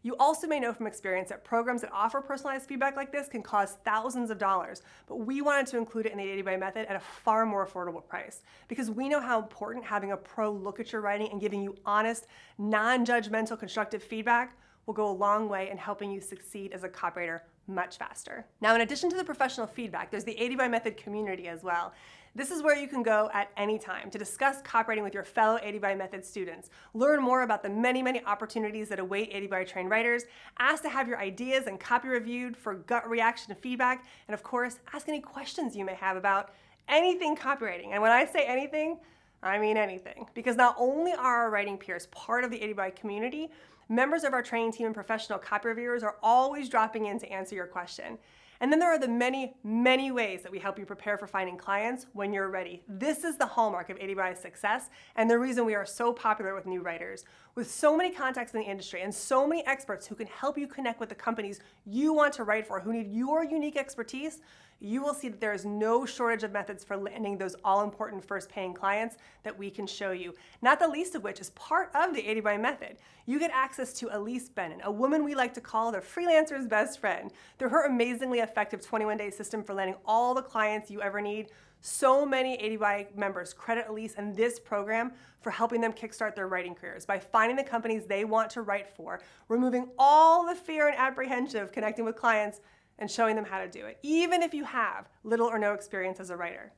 Speaker 1: You also may know from experience that programs that offer personalized feedback like this can cost thousands of dollars, but we wanted to include it in the AWAI method at a far more affordable price because we know how important having a pro look at your writing and giving you honest, non-judgmental, constructive feedback will go a long way in helping you succeed as a copywriter much faster. Now, in addition to the professional feedback, there's the AWAI method community as well. This is where you can go at any time to discuss copywriting with your fellow AWAI method students, learn more about the many, many opportunities that await AWAI trained writers, ask to have your ideas and copy reviewed for gut reaction and feedback, and of course, ask any questions you may have about anything copywriting. And when I say anything, I mean anything. Because not only are our writing peers part of the AWAI community, members of our training team and professional copy reviewers are always dropping in to answer your question. And then there are the many, many ways that we help you prepare for finding clients when you're ready. This is the hallmark of AWAI's success and the reason we are so popular with new writers. With so many contacts in the industry and so many experts who can help you connect with the companies you want to write for, who need your unique expertise, you will see that there is no shortage of methods for landing those all-important first paying clients that we can show you. Not the least of which is part of the AWAI method. You get access to Elise Bennon, a woman we like to call the freelancer's best friend. Through her amazingly effective 21-day system for landing all the clients you ever need, so many AWAI members credit Elise and this program for helping them kickstart their writing careers by finding the companies they want to write for, removing all the fear and apprehension of connecting with clients, and showing them how to do it, even if you have little or no experience as a writer.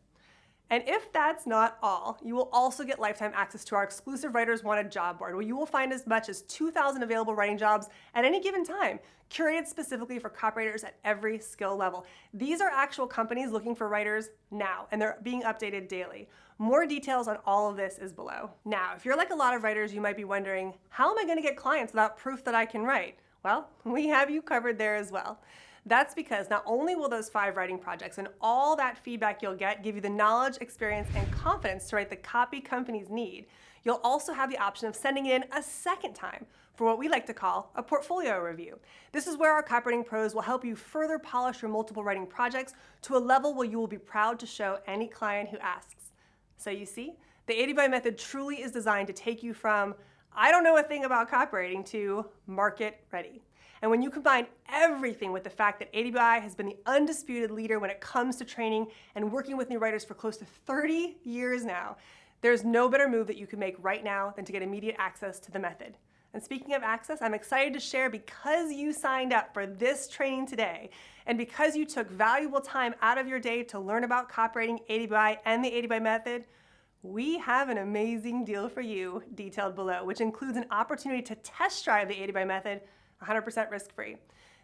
Speaker 1: And if that's not all, you will also get lifetime access to our exclusive Writers Wanted job board, where you will find as much as 2,000 available writing jobs at any given time, curated specifically for copywriters at every skill level. These are actual companies looking for writers now, and they're being updated daily. More details on all of this is below. Now, if you're like a lot of writers, you might be wondering, how am I going to get clients without proof that I can write? Well, we have you covered there as well. That's because not only will those 5 writing projects and all that feedback you'll get give you the knowledge, experience, and confidence to write the copy companies need, you'll also have the option of sending in a second time for what we like to call a portfolio review. This is where our copywriting pros will help you further polish your multiple writing projects to a level where you will be proud to show any client who asks. So you see, the AWAI method truly is designed to take you from, I don't know a thing about copywriting, to market ready. And when you combine everything with the fact that AWAI has been the undisputed leader when it comes to training and working with new writers for close to 30 years now, there's no better move that you can make right now than to get immediate access to the method. And speaking of access, I'm excited to share, because you signed up for this training today, and because you took valuable time out of your day to learn about copywriting, AWAI, and the AWAI method, we have an amazing deal for you detailed below, which includes an opportunity to test drive the AWAI method 100% risk-free.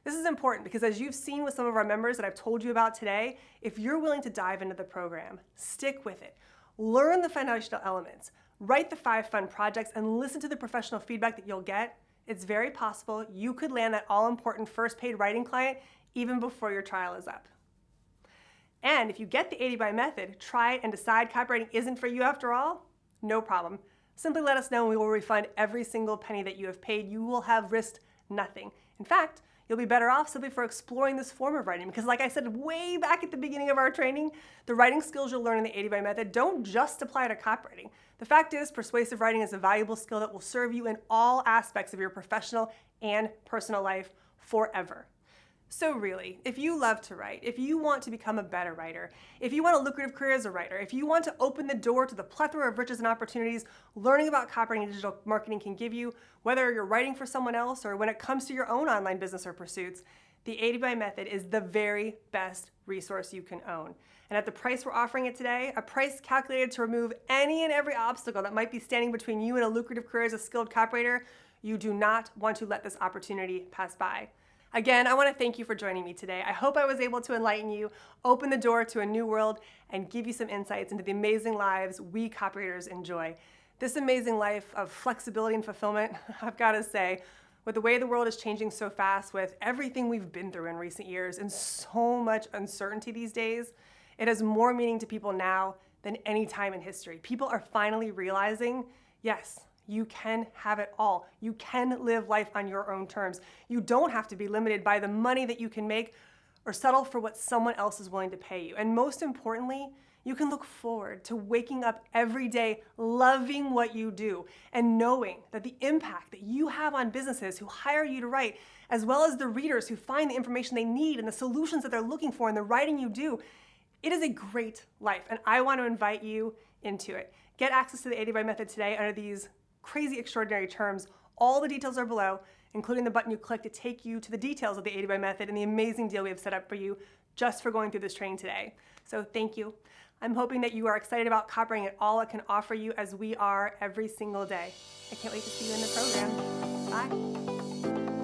Speaker 1: This is important because, as you've seen with some of our members that I've told you about today, if you're willing to dive into the program, stick with it, learn the foundational elements, write the 5 fun projects, and listen to the professional feedback that you'll get, it's very possible you could land that all-important first paid writing client even before your trial is up. And if you get the AWAI method, try it, and decide copywriting isn't for you after all, no problem. Simply let us know and we will refund every single penny that you have paid. You will have risked nothing. In fact, you'll be better off simply for exploring this form of writing, because like I said way back at the beginning of our training, the writing skills you'll learn in the AWAI method don't just apply to copywriting. The fact is, persuasive writing is a valuable skill that will serve you in all aspects of your professional and personal life forever. So really, if you love to write, if you want to become a better writer, if you want a lucrative career as a writer, if you want to open the door to the plethora of riches and opportunities learning about copywriting and digital marketing can give you, whether you're writing for someone else or when it comes to your own online business or pursuits, the AWAI method is the very best resource you can own. And at the price we're offering it today, a price calculated to remove any and every obstacle that might be standing between you and a lucrative career as a skilled copywriter, you do not want to let this opportunity pass by. Again, I want to thank you for joining me today. I hope I was able to enlighten you, open the door to a new world, and give you some insights into the amazing lives we copywriters enjoy. This amazing life of flexibility and fulfillment, I've got to say, with the way the world is changing so fast, with everything we've been through in recent years and so much uncertainty these days, it has more meaning to people now than any time in history. People are finally realizing, yes, you can have it all. You can live life on your own terms. You don't have to be limited by the money that you can make or settle for what someone else is willing to pay you. And most importantly, you can look forward to waking up every day loving what you do and knowing that the impact that you have on businesses who hire you to write, as well as the readers who find the information they need and the solutions that they're looking for in the writing you do, it is a great life. And I want to invite you into it. Get access to the AWAI method today under these crazy, extraordinary terms. All the details are below, including the button you click to take you to the details of the AWAI method and the amazing deal we have set up for you just for going through this training today. So thank you. I'm hoping that you are excited about copywriting and all it can offer you, as we are every single day. I can't wait to see you in the program. Bye.